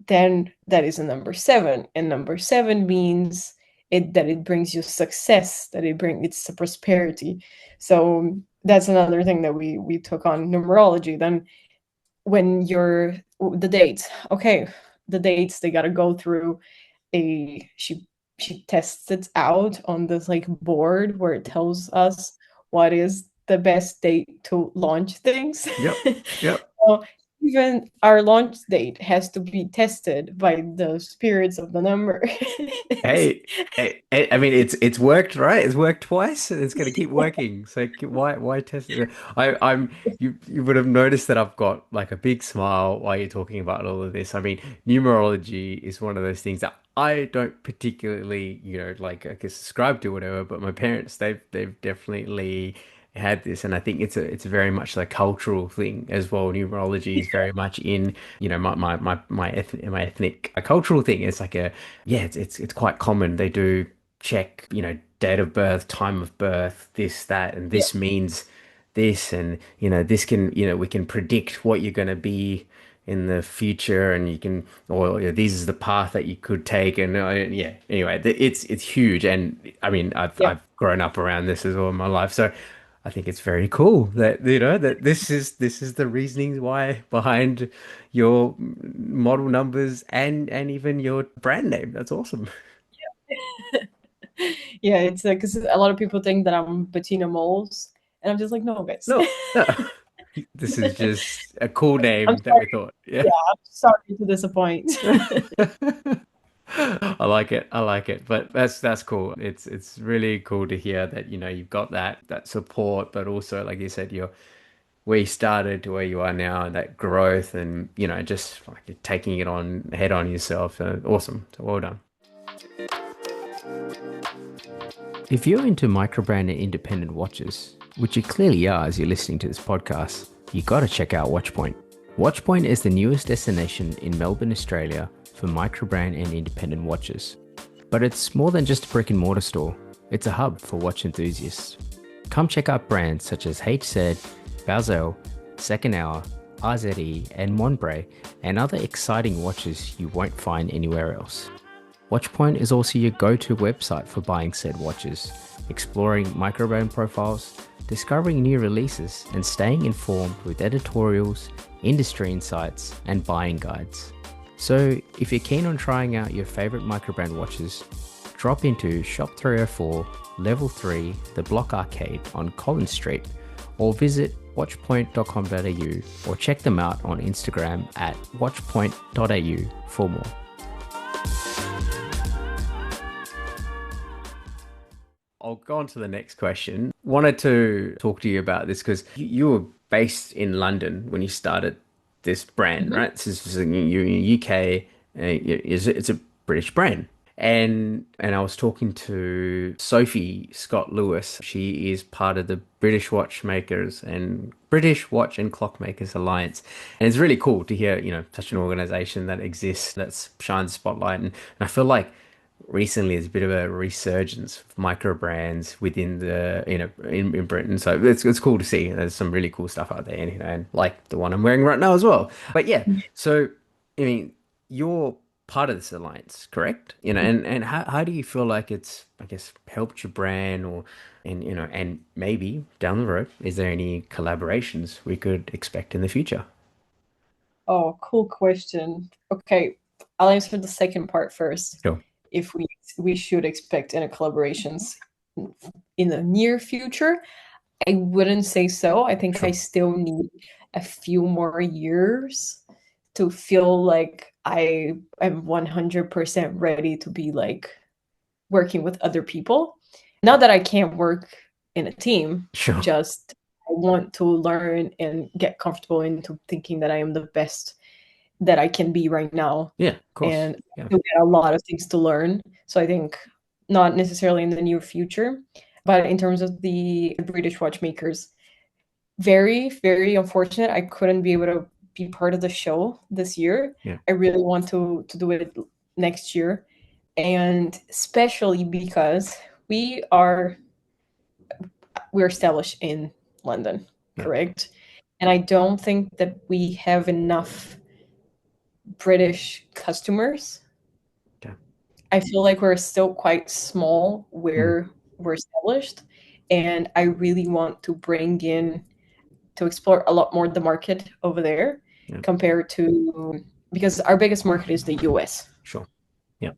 then that is a number 7. And number 7 means that it brings you success, that it's a prosperity. So that's another thing that we took on numerology. Then when you're the dates, okay, the dates, they got to go through she tests it out on this like board where it tells us what is the best date to launch things. Yep. Yep. So even our launch date has to be tested by the spirits of the number. Hey, I mean, it's worked, right? It's worked twice, and it's going to keep working. So why test it? You would have noticed that I've got like a big smile while you're talking about all of this. I mean, numerology is one of those things that I don't particularly, like I guess subscribe to whatever. But my parents, they've definitely had this, and I think it's very much a cultural thing as well. Numerology is very much in, my ethnic a cultural thing. It's like it's quite common. They do check, date of birth, time of birth, this, that, and Yeah, this means this, and this can, we can predict what you're going to be in the future, and you can, or this is the path that you could take, and yeah. Anyway, it's huge, and I mean, yeah. I've grown up around this as well in my life, so I think it's very cool that that this is the reasonings why behind your model numbers and even your brand name. That's awesome. Yeah, it's like, 'cause a lot of people think that I'm Bettina Moles, and I'm just like, no, guys. No, no. This is just a cool I'm name that we sorry. thought. Yeah, Yeah. I'm sorry to disappoint. I like it. I like it. But that's cool. It's really cool to hear that, you've got that support, but also like you said, you're where you started to where you are now, and that growth, and just like you're taking it on head on yourself. So awesome. So well done. If you're into microbrand and independent watches, which you clearly are as you're listening to this podcast, you got to check out Watchpoint. Watchpoint is the newest destination in Melbourne, Australia for microbrand and independent watches. But it's more than just a brick and mortar store, it's a hub for watch enthusiasts. Come check out brands such as HZ, Bazel, Second Hour, RZE, and Monbray, and other exciting watches you won't find anywhere else. Watchpoint is also your go-to website for buying said watches, exploring microbrand profiles, discovering new releases, and staying informed with editorials, industry insights, and buying guides. So if you're keen on trying out your favorite microbrand watches, drop into Shop 304, Level 3, the Block Arcade on Collins Street, or visit watchpoint.com.au, or check them out on Instagram at watchpoint.au for more. I'll go on to the next question. Wanted to talk to you about this because you were based in London when you started this brand, Mhm. right? This is you're in the UK. It's a British brand. And I was talking to Sophie Scott Lewis. She is part of the British Watchmakers and British Watch and Clockmakers Alliance. And it's really cool to hear, such an organization that exists, that shines spotlight. And I feel like recently there's a bit of a resurgence of micro brands within the in Britain, so it's cool to see. There's some really cool stuff out there, and and like the one I'm wearing right now as well. But yeah, so I mean, you're part of this alliance, correct? And how do you feel like it's, I guess, helped your brand, or and maybe down the road, is there any collaborations we could expect in the future? Oh, cool question. Okay, I'll answer the second part first. Sure. If we should expect any collaborations. in the near future, I wouldn't say so. I think I Sure. still need a few more years to feel like I am 100% ready to be like working with other people. Not that I can't work in a team, Sure. just I want to learn and get comfortable into thinking that I am the best that I can be right now. Yeah, of course. And Yeah. still get a lot of things to learn. So I think not necessarily in the near future, but in terms of the British watchmakers, very, very unfortunate. I couldn't be able to be part of the show this year. Yeah. I really want to do it next year, and especially because we are we're established in London, Yeah. correct? And I don't think that we have enough British customers. Okay. I feel like we're still quite small Mm. where we're established, and I really want to bring in to explore a lot more the market over there Yeah. compared to, because our biggest market is the US Sure. Yeah.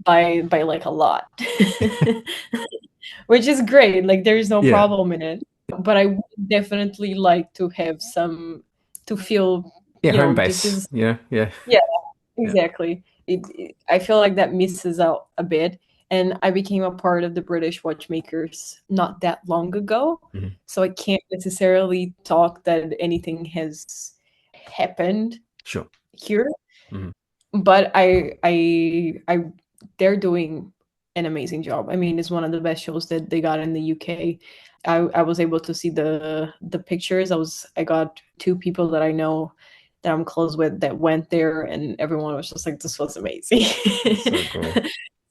by like a lot. Which is great, like there's no Yeah. problem in it, but I would definitely like to have some, to feel, Yeah. Home this base. is, Yeah. Yeah. yeah, Yeah. exactly. I feel like that misses out a bit. And I became a part of the British watchmakers not that long ago. Mhm. So I can't necessarily talk that anything has happened Sure. here. Mhm. But they're doing an amazing job. I mean, it's one of the best shows that they got in the UK. I was able to see the pictures. I got two people that I know that I'm close with that went there, and everyone was just like, "This was amazing." That's so cool.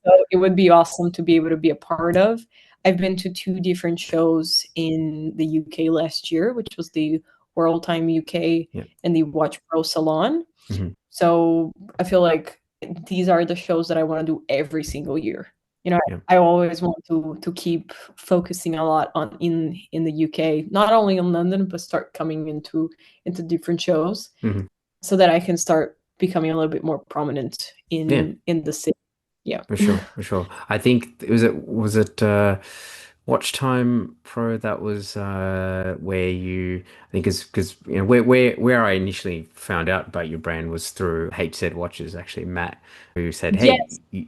So it would be awesome to be able to be a part of. I've been to two different shows in the UK last year, which was the World Time UK Yeah. and the Watch Pro Salon. Mhm. So I feel like these are the shows that I want to do every single year. Yeah. I always want to keep focusing a lot on in the UK, not only in London, but start coming into different shows Mhm. so that I can start becoming a little bit more prominent Yeah. in the city. Yeah. For sure, for sure. I think was it Watch Time Pro that was where you I think is because where I initially found out about your brand was through HZ Watches actually Matt who said hey Yes, you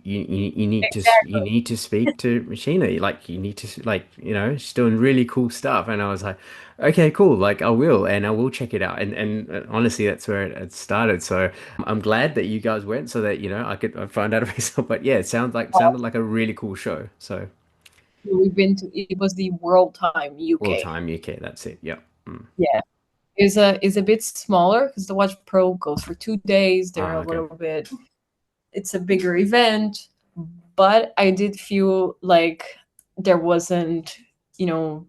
need to you exactly. need to speak to Machina like you need to like she's doing really cool stuff and I was like okay cool like I will check it out and honestly that's where it started so I'm glad that you guys went so that I find out myself. But yeah, sounded like a really cool show. So We've been to, it was the World Time World UK. Time UK, that's it. Yep. Mm. Yeah. Is a bit smaller because the Watch Pro goes for 2 days. They're Ah, a okay. little bit, it's a bigger event, but I did feel like there wasn't, you know,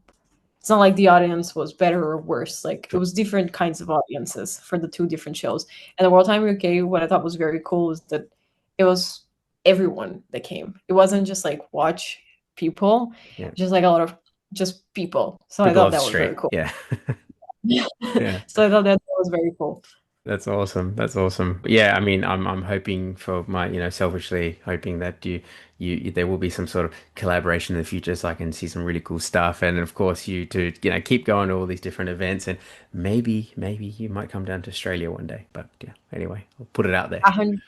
it's not like the audience was better or worse. Like it Sure. was different kinds of audiences for the two different shows. And the World Time UK, what I thought was very cool is that it was everyone that came. It wasn't just like watch people, Yeah. just like a lot of just people. So I People thought off the that was very street. cool. Yeah. Yeah. So I thought that was very cool. That's awesome. That's awesome. Yeah, I mean, I'm hoping for my, selfishly hoping that there will be some sort of collaboration in the future so I can see some really cool stuff. And of course you to, keep going to all these different events and maybe you might come down to Australia one day. But yeah, anyway, I'll put it out there. 100%.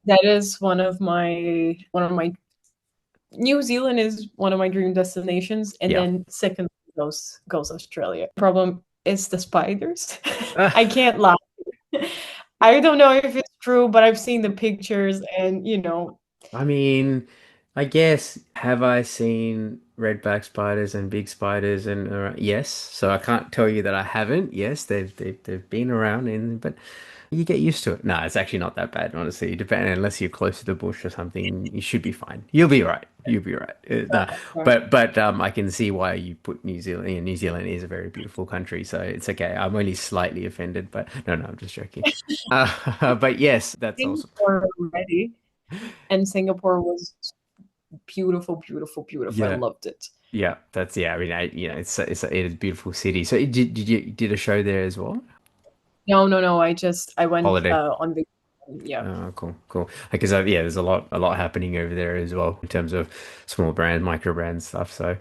That is one of my New Zealand is one of my dream destinations, and Yeah. then second goes Australia. Problem is the spiders. I can't lie. I don't know if it's true, but I've seen the pictures, and I mean, I guess have I seen redback spiders and big spiders and yes, so I can't tell you that I haven't. Yes, they've been around but you get used to it. No, it's actually not that bad, honestly. Depending unless you're close to the bush or something, you should be fine. You'll be right. You'll be right. No, but I can see why you put New Zealand. New Zealand is a very beautiful country, so it's okay. I'm only slightly offended, but no, I'm just joking. But yes, that's awesome. Singapore already, and Singapore was beautiful, beautiful, beautiful. I Yeah. loved it. Yeah, I mean, it is a beautiful city. So did you did a show there as well? No, no, no. I went Holiday. on vacation. Yeah. Oh, cool, cool. Because yeah, there's a lot happening over there as well in terms of small brand, micro brand stuff. So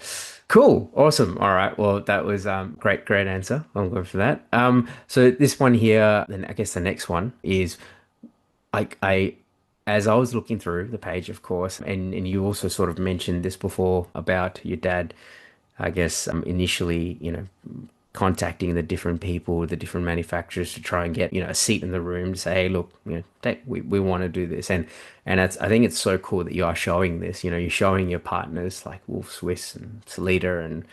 cool, awesome. All right, well, that was great, great answer. I'm good for that. So this one here, then I guess the next one is I as I was looking through the page, of course, and you also sort of mentioned this before about your dad, I guess, initially, contacting the different people, the different manufacturers to try and get, a seat in the room to say, hey, look, we want to do this. And that's, I think it's so cool that you are showing this, you're showing your partners like Wolf Swiss and Salida and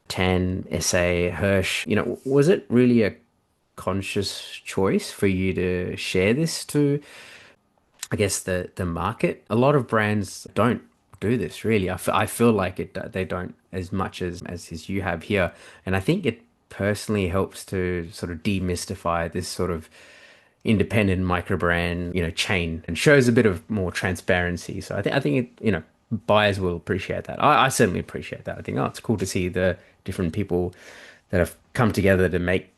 Tan, SA, Hirsch. Was it really a conscious choice for you to share this to, I guess, the market? A lot of brands don't do this really. I feel like they don't as much as you have here, and I think it personally helps to sort of demystify this sort of independent micro brand, chain, and shows a bit of more transparency. So I think it, buyers will appreciate that. I certainly appreciate that. I think, oh, it's cool to see the different people that have come together to make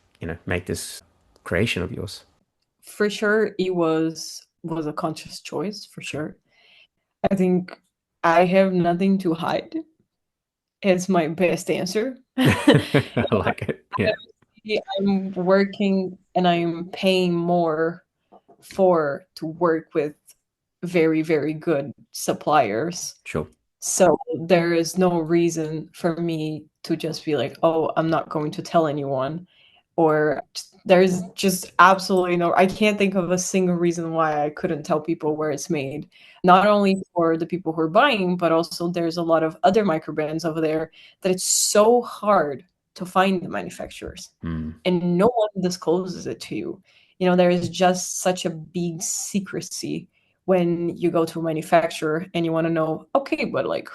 this creation of yours. For sure, it was a conscious choice, for Sure. sure. I think I have nothing to hide. It's my best answer. I like it. Yeah. I'm working and I'm paying more for to work with very, very good suppliers. Sure. So there is no reason for me to just be like, oh, I'm not going to tell anyone. Or there's just absolutely no, I can't think of a single reason why I couldn't tell people where it's made. Not only for the people who are buying, but also there's a lot of other micro brands over there that it's so hard to find the manufacturers Mm. and no one discloses it to you. There is just such a big secrecy when you go to a manufacturer and you want to know, okay, but like,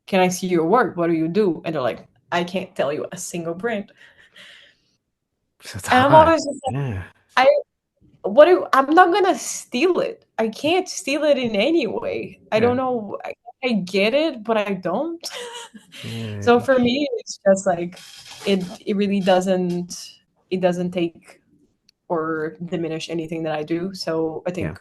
can I see your work? What do you do? And they're like, I can't tell you a single brand. So it's And I'm hard. always just like, Yeah. I I'm not gonna steal it. I can't steal it in any way. I don't Yeah. know. I get it, but I don't. Yeah. So for me, it's just like it really doesn't take or diminish anything that I do. So I Yeah. think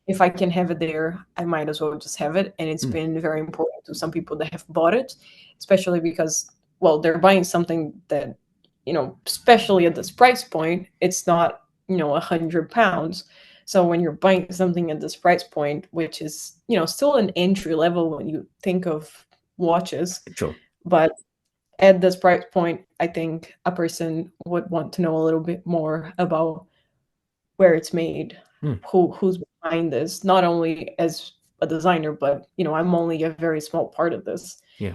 if I can have it there, I might as well just have it. And it's Mm. been very important to some people that have bought it, especially because, well, they're buying something that, especially at this price point, it's not, £100. So when you're buying something at this price point, which is, still an entry level when you think of watches, Sure. but at this price point, I think a person would want to know a little bit more about where it's made, Mm. who's behind this, not only as a designer, but I'm only a very small part of this. Yeah.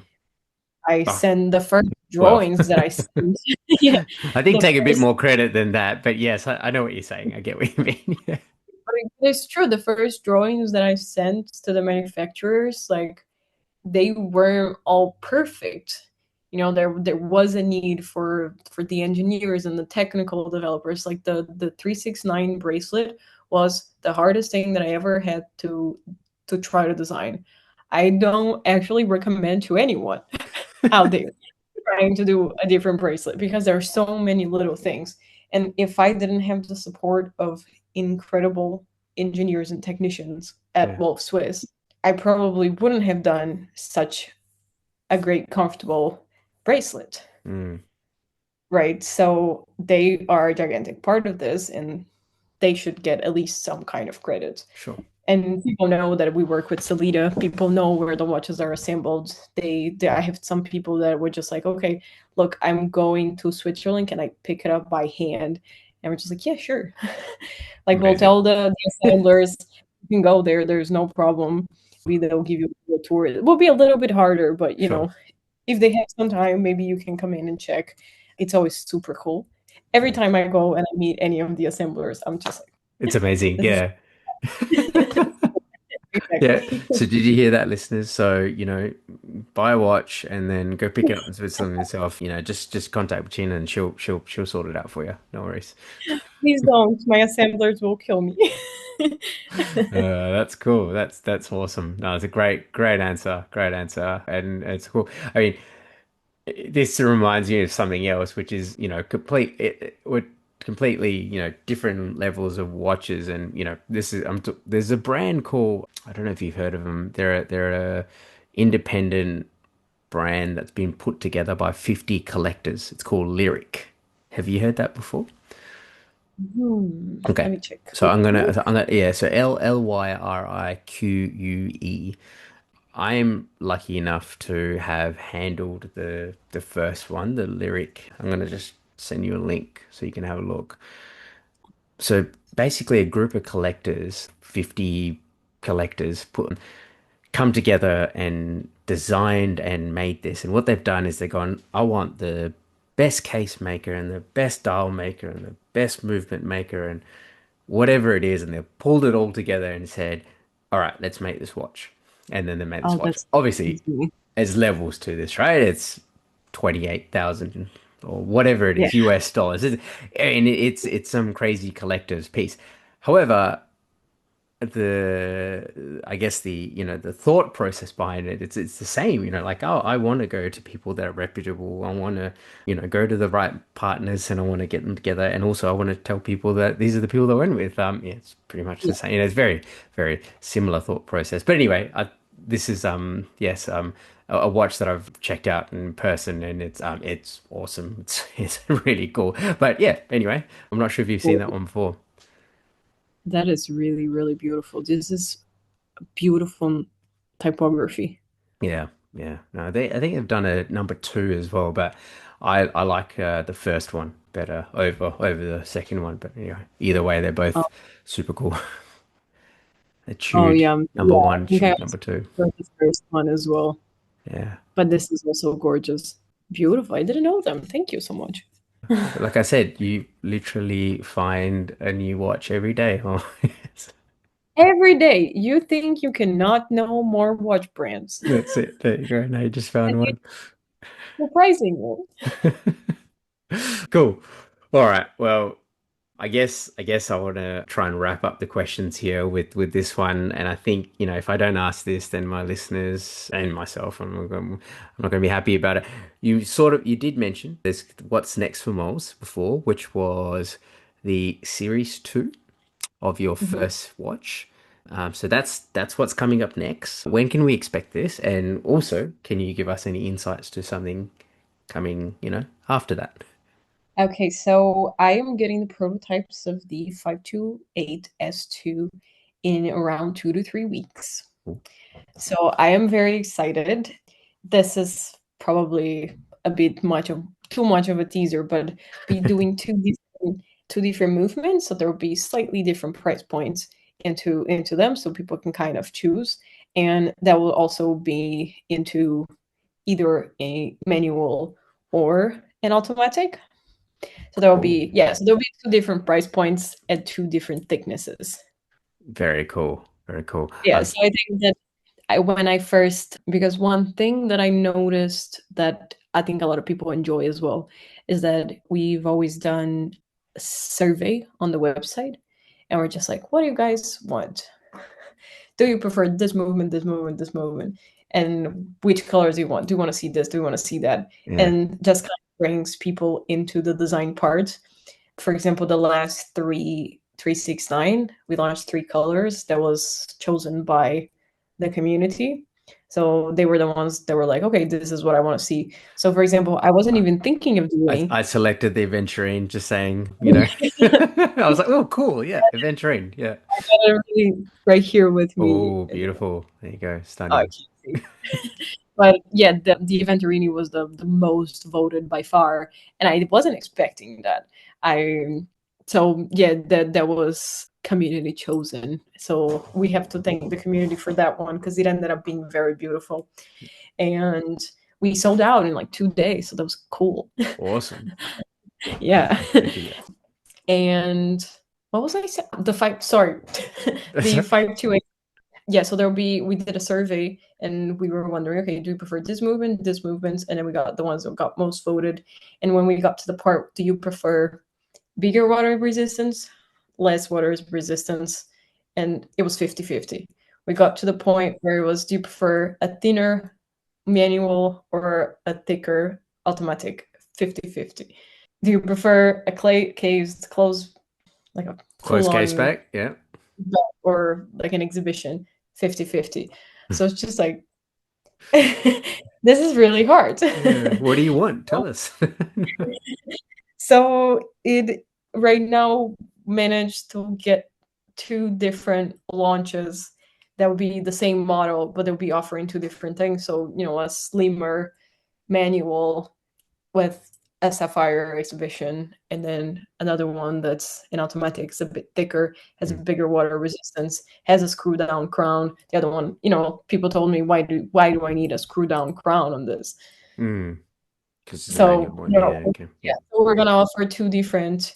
I Oh, send the first well. drawings that I send. Yeah, I think the take a bit first, more credit than that, but yes, I know what you're saying. I get what you mean. Yeah. but it's true. The first drawings that I sent to the manufacturers, like they weren't all perfect. There was a need for the engineers and the technical developers. Like the 369 bracelet was the hardest thing that I ever had to try to design. I don't actually recommend to anyone out there trying to do a different bracelet because there are so many little things. And if I didn't have the support of incredible engineers and technicians at Yeah. Wolf Swiss, I probably wouldn't have done such a great, comfortable bracelet, Mm. right? So they are a gigantic part of this, and they should get at least some kind of credit. Sure. And people know that we work with Salida. People know where the watches are assembled. I have some people that were just like, okay, look, I'm going to Switzerland. Can I pick it up by hand? And we're just like, yeah, sure. Like we'll Amazing. tell the assemblers, you can go there. There's no problem. Maybe they'll give you a tour. It will be a little bit harder, but Sure. if they have some time, maybe you can come in and check. It's always super cool. Every Yeah. time I go and I meet any of the assemblers, I'm just like, It's amazing. this is Yeah. Yeah. exactly. So did you hear that, listeners? So, buy a watch and then go pick it up and Switzerland yourself. Just contact Betina and she'll sort it out for you. No worries. Please don't. My assemblers will kill me. That's cool. That's awesome. No, it's a great answer. Great answer. And it's cool. I mean, this reminds me of something else, which is, complete. completely, different levels of watches. And, there's a brand called, I don't know if you've heard of them. They're a independent brand that's been put together by 50 collectors. It's called Lyric. Have you heard that before? Let Okay. me check. Yeah, so Lyrique. I'm lucky enough to have handled the first one, the Lyric. I'm gonna just send you a link so you can have a look. So basically, a group of collectors, 50 collectors, come together and designed and made this. And what they've done is they've gone, I want the best case maker and the best dial maker and the best movement maker and whatever it is. And they've pulled it all together and said, all right, let's make this watch. And then they made this Oh, watch. that's Obviously, easy. there's levels to this, right? It's 28,000 or whatever it Yeah. is, US dollars. It's some crazy collector's piece. However, I guess the thought process behind it, it's the same, like, oh, I want to go to people that are reputable. I want to, go to the right partners, and I want to get them together. And also I want to tell people that these are the people that I went with. Yeah, it's pretty much the Yeah. same. It's very, very similar thought process. But anyway, this is yes, a watch that I've checked out in person, and it's awesome. It's really cool. But yeah, anyway, I'm not sure if you've seen Cool. that one before. That is really, really beautiful. This is beautiful typography. Yeah, yeah. No, I think they've done a number two as well, but I like the first one better over the second one. But either way, they're Oh, both super cool. The oh Tude yeah. number Yeah, I one, think I Tude also number two. prefer the first one as well. Yeah. But this is also gorgeous. Beautiful. I didn't know them. Thank you so much. Like I said, you literally find a new watch every day. Oh, yes. Every day, you think you cannot know more watch brands. That's it. There you go. Now you just And found you one. surprising me. Cool. All right. Well, I guess I want to try and wrap up the questions here with this one. And I think, if I don't ask this, then my listeners and myself, I'm not going to be happy about it. You did mention there's what's next for Moles before, which was the series two of your Mhm. first watch. So that's what's coming up next. When can we expect this? And also, can you give us any insights to something coming, after that? Okay, so I am getting the prototypes of the 528S2 in around 2 to 3 weeks. So I am very excited. This is probably a bit much of too much of a teaser, but be doing two different movements, so there will be slightly different price points into them, so people can kind of choose, and that will also be into either a manual or an automatic. So there will Cool. be yeah, so there will be two different price points at two different thicknesses. Very cool. Very cool. Yeah, so I think that when I first, because one thing that I noticed that I think a lot of people enjoy as well is that we've always done a survey on the website, and we're just like, what do you guys want? Do you prefer this movement, this movement, this movement? And which colors do you want? Do you want to see this? Do you want to see that? Yeah. And just kind of brings people into the design part. For example, the last 369, we launched 3 colors that was chosen by the community. So they were the ones that were like, okay, this is what I want to see. So for example, I wasn't even thinking of I doing. selected the Aventurine, just saying. I was like, oh, cool. Yeah, Aventurine. Yeah. I got it really right here with me. Oh, beautiful. There you go. Oh, I Stunning. can't see. But yeah, the Venturini was the most voted by far, and I wasn't expecting that. I so yeah, that was community chosen. So we have to thank the community for that one because it ended up being very beautiful, and we sold out in like 2 days. So that was cool. Awesome. Yeah, Good to hear. and what was I saying? The five. Sorry, the 528. Yeah, so we did a survey and we were wondering, okay, do you prefer this movement? And then we got the ones that got most voted. And when we got to the part, do you prefer bigger water resistance, less water resistance? And it was 50-50. We got to the point where it was, do you prefer a thinner manual or a thicker automatic? 50-50. Do you prefer a clay case closed, like a Close full case on, back. Yeah. or like an exhibition 50-50? So it's just like, this is really hard. Yeah. What do you want? Tell us. So it right now managed to get two different launches that would be the same model, but they'll be offering two different things. So, a slimmer manual with a sapphire exhibition, and then another one that's an automatic. It's a bit thicker, has a Mm. bigger water resistance, has a screw down crown. The other one, people told me, why do I need a screw down crown on this? Mm. Because it's a manual So, one. Yeah. Okay. yeah, Yeah. so we're gonna offer two different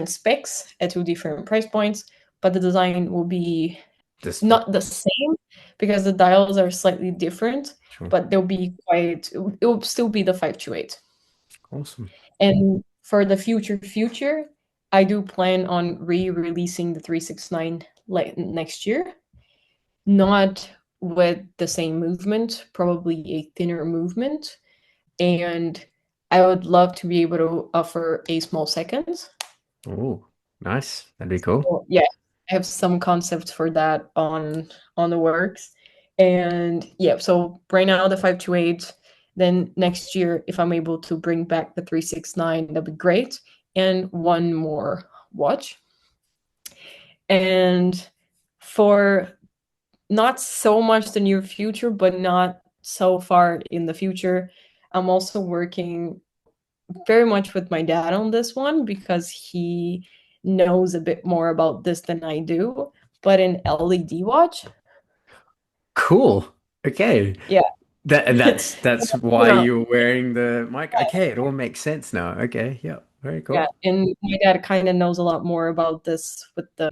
specs at two different price points, but the design will be Just not the same because the dials are slightly different, sure. but they'll be it will still be the 528. Awesome. And for the future, I do plan on re-releasing the 369 next year, not with the same movement, probably a thinner movement. And I would love to be able to offer a small seconds. Oh, nice. That'd be cool. Well, yeah, I have some concepts for that on the works. And yeah, so right now the 528, then next year if I'm able to bring back the 369, that'd be great. And one more watch. And for not so much the near future, but not so far in the future, I'm also working very much with my dad on this one because he knows a bit more about this than I do. But an LED watch, Cool. Okay. yeah, That and that's you why know, you're wearing the mic. Okay, it all makes sense now. Okay, yeah, very yeah. cool. And my dad kind of knows a lot more about this with the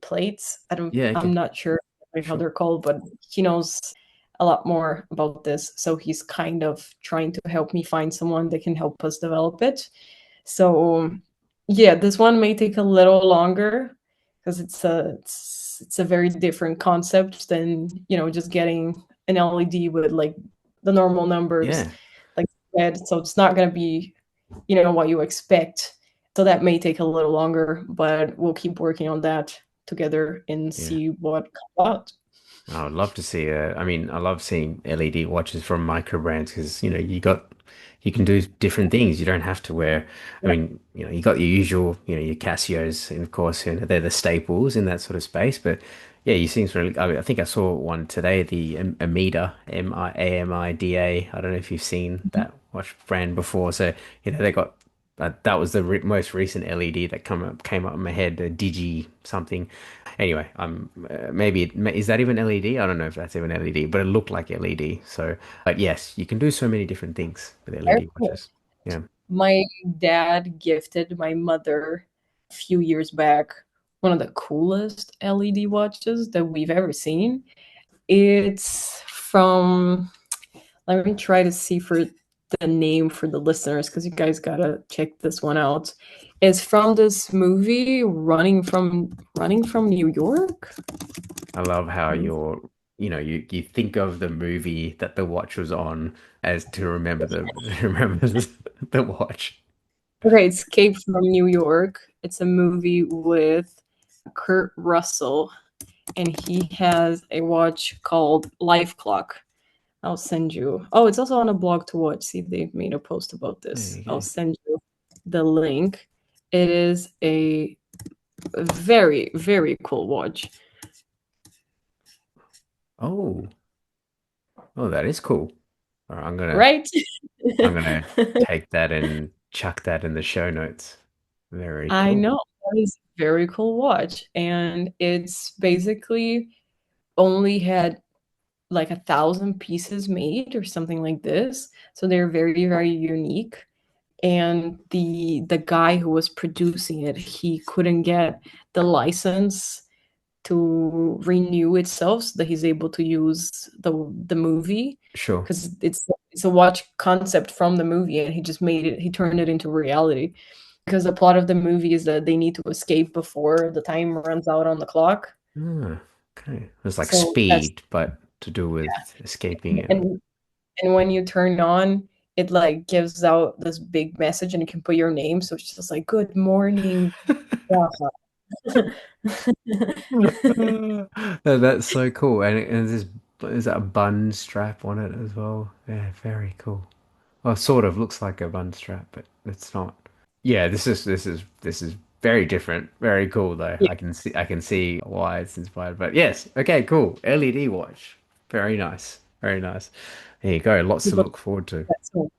plates. Yeah, I'm okay, not sure how sure. they're called, but he knows a lot more about this. So he's kind of trying to help me find someone that can help us develop it. So yeah, this one may take a little longer because it's a very different concept than just getting an LED with like the normal numbers, Yeah, like I said. So it's not gonna be what you expect. So that may take a little longer, but we'll keep working on that together and yeah. see what comes out. I would love to see I mean, I love seeing LED watches from micro brands because you can do different things. You don't have to wear. I Yeah. mean, you got your usual, your Casios, and of course, they're the staples in that sort of space. But yeah, you seems really. I mean, I think I saw one today, the Amida, Amida. I don't know if you've seen Mhm. that watch brand before. So they got. That was the re most recent LED that came up in my head, the Digi something. Anyway, maybe is that even LED? I don't know if that's even LED, but it looked like LED. So, but yes, you can do so many different things with Very LED cool. watches. Yeah. My dad gifted my mother a few years back one of the coolest LED watches that we've ever seen. It's from, let me try to see for the name for the listeners because you guys gotta check this one out. It's from this movie Running from New York. I love how Let me- you think of the movie that the watch was on as to remember the remember the watch. Okay, Escape from New York. It's a movie with Kurt Russell, and he has a watch called Life Clock. I'll send you. Oh, it's also on a blog to watch. See, they've made a post about There this. you I'll go. send you the link. It is a very, very cool watch. Oh, oh, that is cool. All right, Right? I'm gonna take that and chuck that in the show notes. Very I cool. know. That is a very cool watch. And it's basically only had like 1,000 pieces made or something like this. So they're very, very unique. And the guy who was producing it, he couldn't get the license to renew itself so that he's able to use the movie Sure. because it's a watch concept from the movie, and he turned it into reality because the plot of the movie is that they need to escape before the time runs out on the clock. Ah, okay. It's like So that's speed, but to do with escaping it. and when you turn on, it like gives out this big message and you can put your name. So it's just like, good morning. Rafa." No, that's so cool. And there's that bun strap on it as well. Yeah, very cool. Well, sort of looks like a bun strap, but it's not. Yeah, this is very different. Very cool though. Yeah, I can see why it's inspired. But yes, okay, cool. LED watch. Very nice. Very nice. There you go. Lots to people look forward to. that's cool.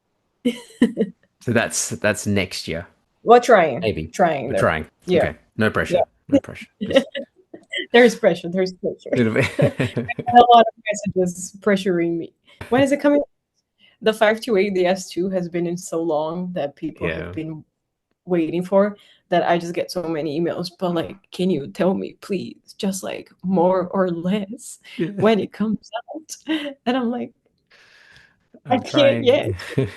So that's next year. Well, trying, Maybe. trying We're there. trying. Yeah, Okay. No yeah. pressure. No pressure. Just There's pressure. There's a pressure. little bit. A lot of messages pressuring me. When is it coming? The 528, the S2 has been in so long that people have Yeah. been waiting for that I just get so many emails. But like, can you tell me, please, just like more or less Yeah. when it comes out? And I'm like, I I'm can't yet. trying.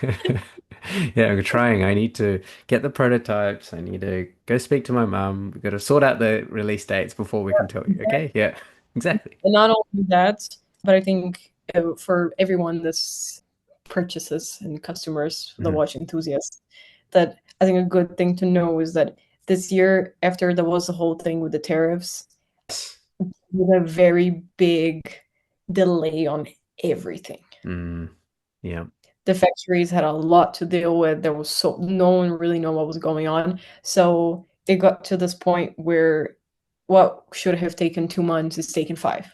Yeah, I'm trying. I need to get the prototypes. I need to go speak to my mum. We've got to sort out the release dates before we can tell you. Okay? Yeah, exactly. And not only that, but I think for everyone that's purchases and customers, the Mhm. watch enthusiasts, that I think a good thing to know is that this year, after there was the whole thing with the tariffs, with a very big delay on everything. Mm, yeah. The factories had a lot to deal with. There was so no one really know what was going on. So it got to this point where what should have taken 2 months is taken five.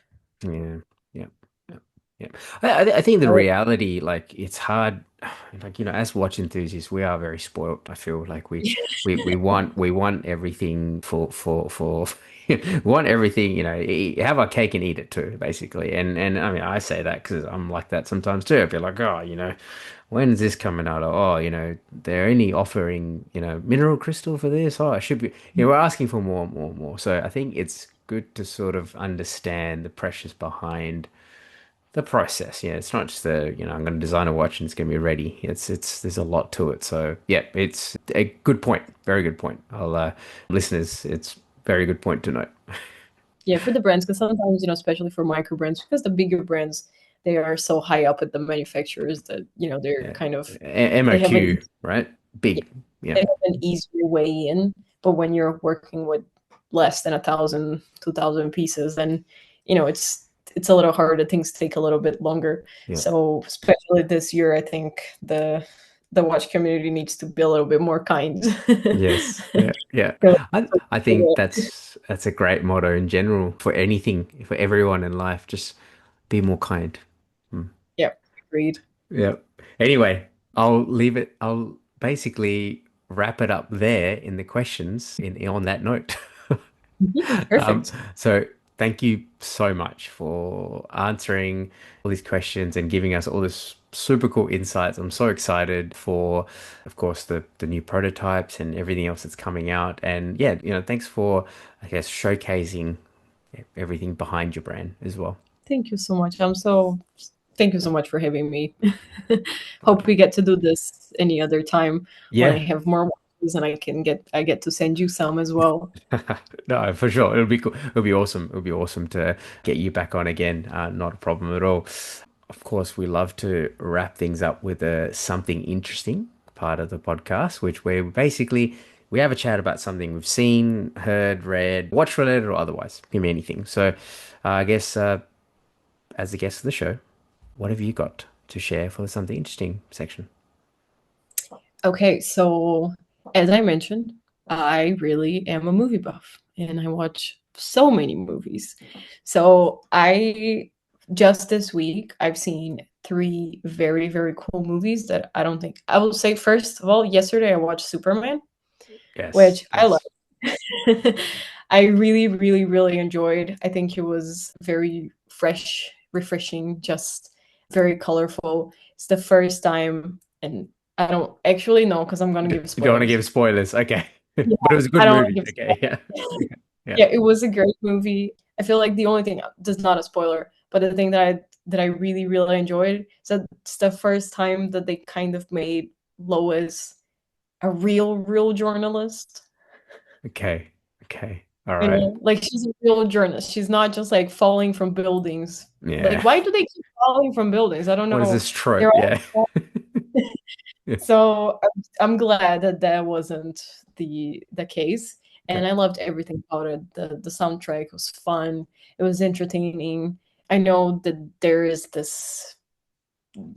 Yeah, yeah, yeah, yeah. I think the Right? reality, like, it's hard. Like, as watch enthusiasts, we are very spoilt. I feel like we want everything for we want everything. Have our cake and eat it too, basically. And I mean, I say that because I'm like that sometimes too. I'd be like, oh, when's this coming out? Oh, they're only offering, mineral crystal for this. Oh, it should be. We're asking for more, more, more. So I think it's good to sort of understand the pressures behind the process. Yeah, it's not just I'm going to design a watch and it's going to be ready. There's a lot to it. So yeah, it's a good point. Very good point. Listeners, it's very good point to note. Yeah, for the brands, because sometimes, especially for micro brands, because the bigger brands, they are so high up at the manufacturers that, they're Yeah, kind of, they have an, MOQ, right? yeah, Big. Yeah. they have an easier way in. But when you're working with less than 1,000, 2,000 pieces, then, it's a little harder. Things take a little bit longer. Yeah. So especially this year, I think the watch community needs to be a little bit more kind. Yes. Yeah. Yeah. I think that's a great motto in general for anything, for everyone in life. Just be more kind. Hmm. Yeah, agreed. Yeah. Anyway, I'll leave it. I'll basically wrap it up there in the questions on that note. Um, Perfect. so thank you so much for answering all these questions and giving us all this super cool insights. I'm so excited for, of course, the new prototypes and everything else that's coming out. And yeah, thanks for, I guess, showcasing everything behind your brand as well. Thank you so much. Thank you so much for having me. Hope we get to do this any other time when I Yeah. have more watches and I get to send you some as well. No, for sure. It'll be cool. It'll be awesome. It'll be awesome to get you back on again. Not a problem at all. Of course, we love to wrap things up with a something interesting part of the podcast, which where basically we have a chat about something we've seen, heard, read, watch related or otherwise. Give me anything. So, I guess as the guest of the show, what have you got to share for the something interesting section? Okay, so as I mentioned, I really am a movie buff and I watch so many movies. So I just this week I've seen three very, very cool movies that I don't think I will say first of all, yesterday I watched Superman, Yes, which I love. yes. I really, really, really enjoyed. I think it was very fresh, refreshing, just very colorful. It's the first time, and I don't actually know because I'm gonna give You don't want to spoilers. give spoilers. Okay. Yeah, But it was a good I don't want to movie. give Okay. spoilers. Yeah. Okay. Yeah. Yeah, it was a great movie. I feel like the only thing that's not a spoiler, but the thing that I really, really enjoyed is that it's the first time that they kind of made Lois a real journalist. Okay. Okay. All right. Like she's a real journalist. She's not just like falling from buildings. Like, Yeah. why do they keep falling from buildings? I don't What is know. this They're trope? Yeah. all, Yeah. So I'm glad that that wasn't the case, Okay. and I loved everything about it. The soundtrack was fun. It was entertaining. I know that there is this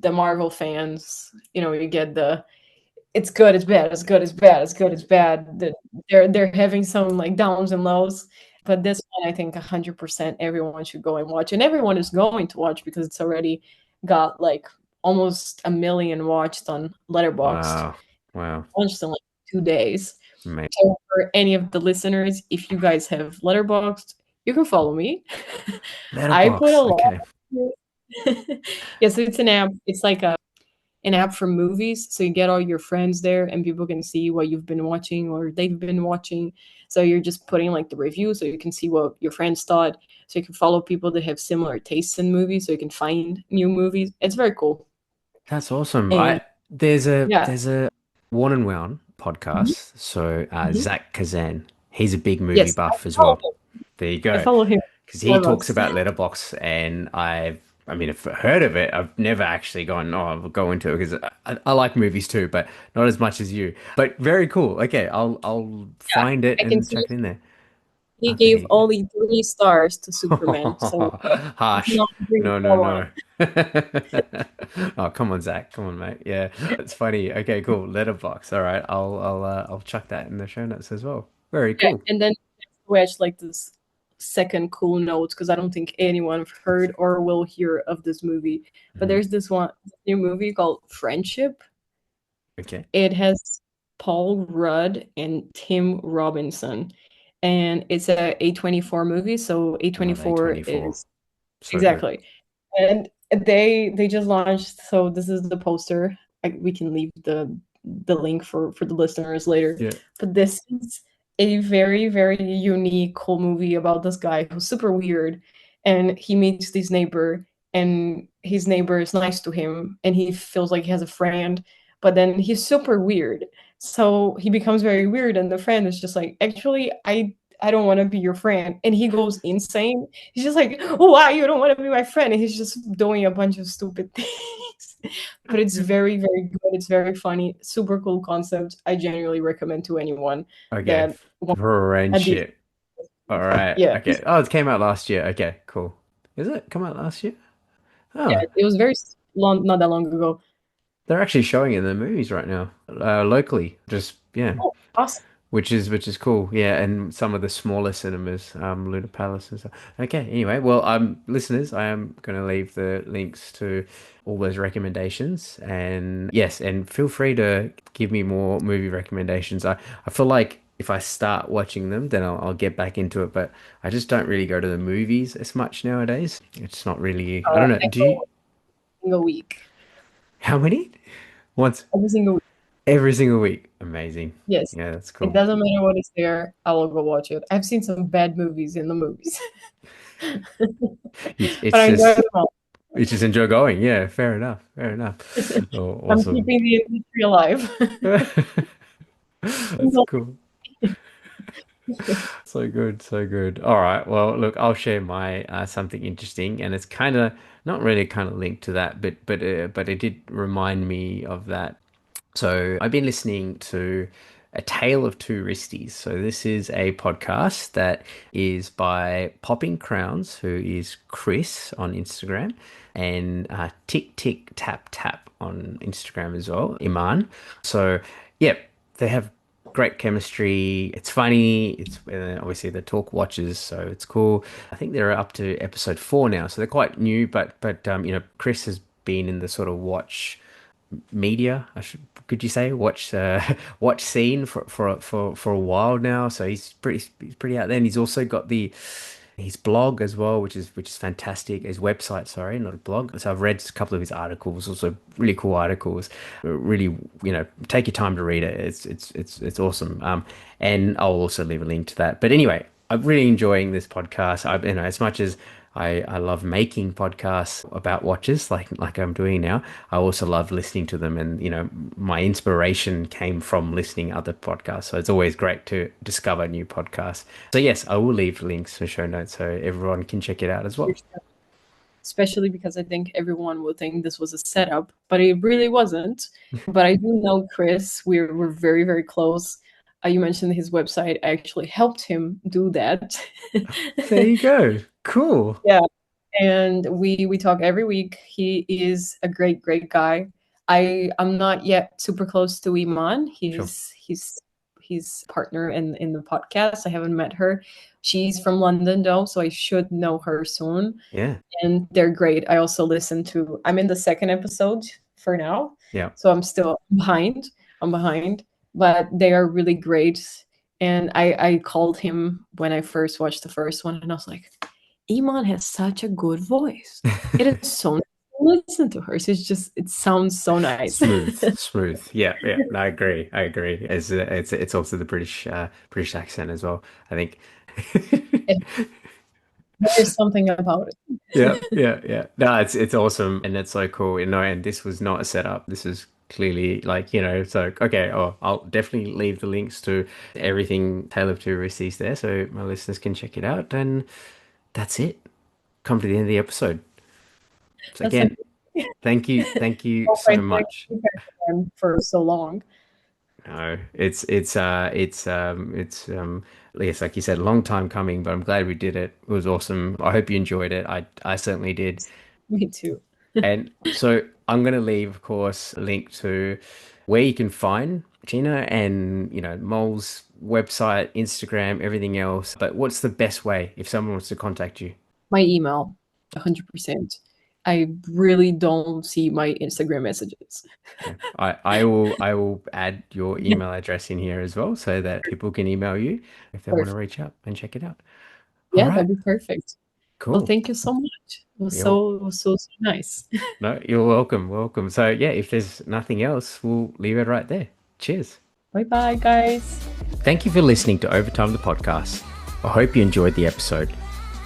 the Marvel fans, you get the it's good, it's bad, it's good, it's bad, it's good, it's bad. They're having some like downs and lows, but this one I think 100% everyone should go and watch, and everyone is going to watch because it's already got like almost a million watched on Letterboxd. Wow. Wow. Launched in like 2 days. Mate. So for any of the listeners, if you guys have Letterboxd, you can follow me. I put a Letterbox. lot. Okay. Yeah, so it's an app. It's like an app for movies. So you get all your friends there and people can see what you've been watching or they've been watching. So you're just putting like the review so you can see what your friends thought. So you can follow people that have similar tastes in movies so you can find new movies. It's very cool. That's awesome. And I there's a yeah. there's a Worn and Wound Mhm, podcast. So mhm. Zach Kazan, he's a big movie Yes, I buff as follow well. him. There you I go. follow him. Because he talks Starbucks. about Letterbox, and I mean, I've heard of it. I've never actually gone, oh, I'll go into it because I like movies too, but not as much as you. But very cool. Okay, I'll Yeah, find it I can and see chuck it in there. he Okay, gave here you only 3 stars to Superman. So go. it's Harsh. not bring No, no, forward. no. Oh, come on, Zach. Come on, mate. Yeah, it's funny. Okay, cool. Letterbox. All right, I'll chuck that in the show notes as well. Very Yeah, cool. and then we actually like this second cool note because I don't think anyone heard or will hear of this movie. But Mhm. there's this one new movie called Friendship. Okay. It has Paul Rudd and Tim Robinson, and it's a A24 movie. So I love A24 A24. is So good. exactly, and they just launched. So this is the poster. We can leave the link for the listeners later. Yeah. But this is a very very unique cool movie about this guy who's super weird, and he meets this neighbor, and his neighbor is nice to him, and he feels like he has a friend, but then he's super weird. So he becomes very weird, and the friend is just like, actually, I don't want to be your friend, and he goes insane. He's just like, oh, why you don't want to be my friend? And he's just doing a bunch of stupid things. But it's very, very good. It's very funny. Super cool concept. I genuinely recommend to anyone Okay. that wants a decent. Friendship. All right. Yeah, Okay. Oh, it came out last year. Okay, cool. Is it come out last year? yeah. Oh, It was very long, not that long ago. they're actually showing it in the movies right now, locally. Just yeah, Oh, awesome. which is cool. Yeah, and some of the smaller cinemas, Luna Palace and stuff. Okay. Anyway, well, listeners, I am going to leave the links to all those recommendations, and yes, and feel free to give me more movie recommendations. I feel like if I start watching them, then I'll get back into it. But I just don't really go to the movies as much nowadays. It's not really. I don't know. I Do you? go every single week. How many? Once Every single week. every single week. Amazing. Yes. Yeah, that's It cool. doesn't matter what is there. I will go watch it. I've seen some bad movies in the movies, It's, but it's I enjoy just them all. you just enjoy going. Yeah, fair enough. Fair enough. Oh, I'm awesome. keeping the industry alive. That's cool. So good, so good. All right. Well, look, I'll share my something interesting, and it's kind of not really kind of linked to that, but it did remind me of that. So I've been listening to A Tale of Two Wristies. So this is a podcast that is by Popping Crowns, who is Chris on Instagram, and Tick Tick Tap Tap on Instagram as well, Iman. So yeah, they have great chemistry. It's funny. It's obviously the talk watches, so it's cool. I think they're up to episode 4 now, so they're quite new. But Chris has been in the sort of watch media, could you say, watch scene for a while now. So he's pretty out there, and he's also got the his blog as well, which is fantastic. His website, sorry, not a blog. So I've read a couple of his articles, also really cool articles. Really, take your time to read it. It's awesome. And I'll also leave a link to that. But anyway, I'm really enjoying this podcast. As much as I love making podcasts about watches like I'm doing now. I also love listening to them, and my inspiration came from listening other podcasts. So it's always great to discover new podcasts. So yes, I will leave links for show notes so everyone can check it out as well. especially because I think everyone would think this was a setup, but it really wasn't. But I do know Chris. We're very, very close. You mentioned his website. I actually helped him do that. There you go. Cool. Yeah, and we talk every week. He is a great, great guy. I'm not yet super close to Iman. Sure. He's partner in the podcast. I haven't met her. She's from London though, so I should know her soon. Yeah. And they're great. I also listen to. I'm in the second episode for now, Yeah. so I'm still behind. I'm behind, but they are really great. And I called him when I first watched the first one, and I was like, Iman has such a good voice. It is so nice to listen to her. It sounds so nice. Smooth. Yeah, yeah. No, I agree. I agree. It's also the British accent as well, I think. There's something about it. Yeah, yeah, yeah. No, it's awesome and it's so cool. And this was not a setup. This is clearly like, so okay, I'll definitely leave the links to everything Tale of Two Receives there so my listeners can check it out. And that's it. Come to the end of the episode. So That's again, like, thank you oh, so much. for so long. No, yes, like you said, a long time coming, but I'm glad we did it. It was awesome. I hope you enjoyed it. I certainly did. Me too. And so I'm going to leave, of course, a link to where you can find Gina and, Mole's website, Instagram, everything else. But what's the best way if someone wants to contact you? My email, 100%. I really don't see my Instagram messages. Okay. I will add your email address in here as well so that people can email you if they want to Perfect. reach out and check it out. All Yeah, right, that'd be perfect. Well, cool. thank you so much. You're, It was so nice. no, you're welcome, welcome. So yeah, if there's nothing else, we'll leave it right there. Cheers. Bye bye, guys. Thank you for listening to Overtime the podcast. I hope you enjoyed the episode.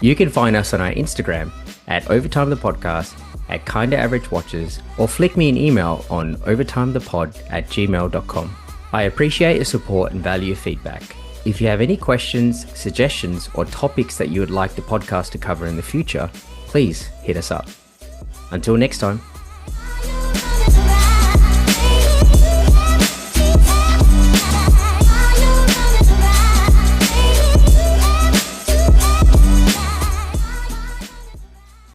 You can find us on our Instagram at Overtime the Podcast, at Kinda Average Watches, or flick me an email on overtimethepod@gmail.com. I appreciate your support and value your feedback. If you have any questions, suggestions, or topics that you would like the podcast to cover in the future, please hit us up. Until next time.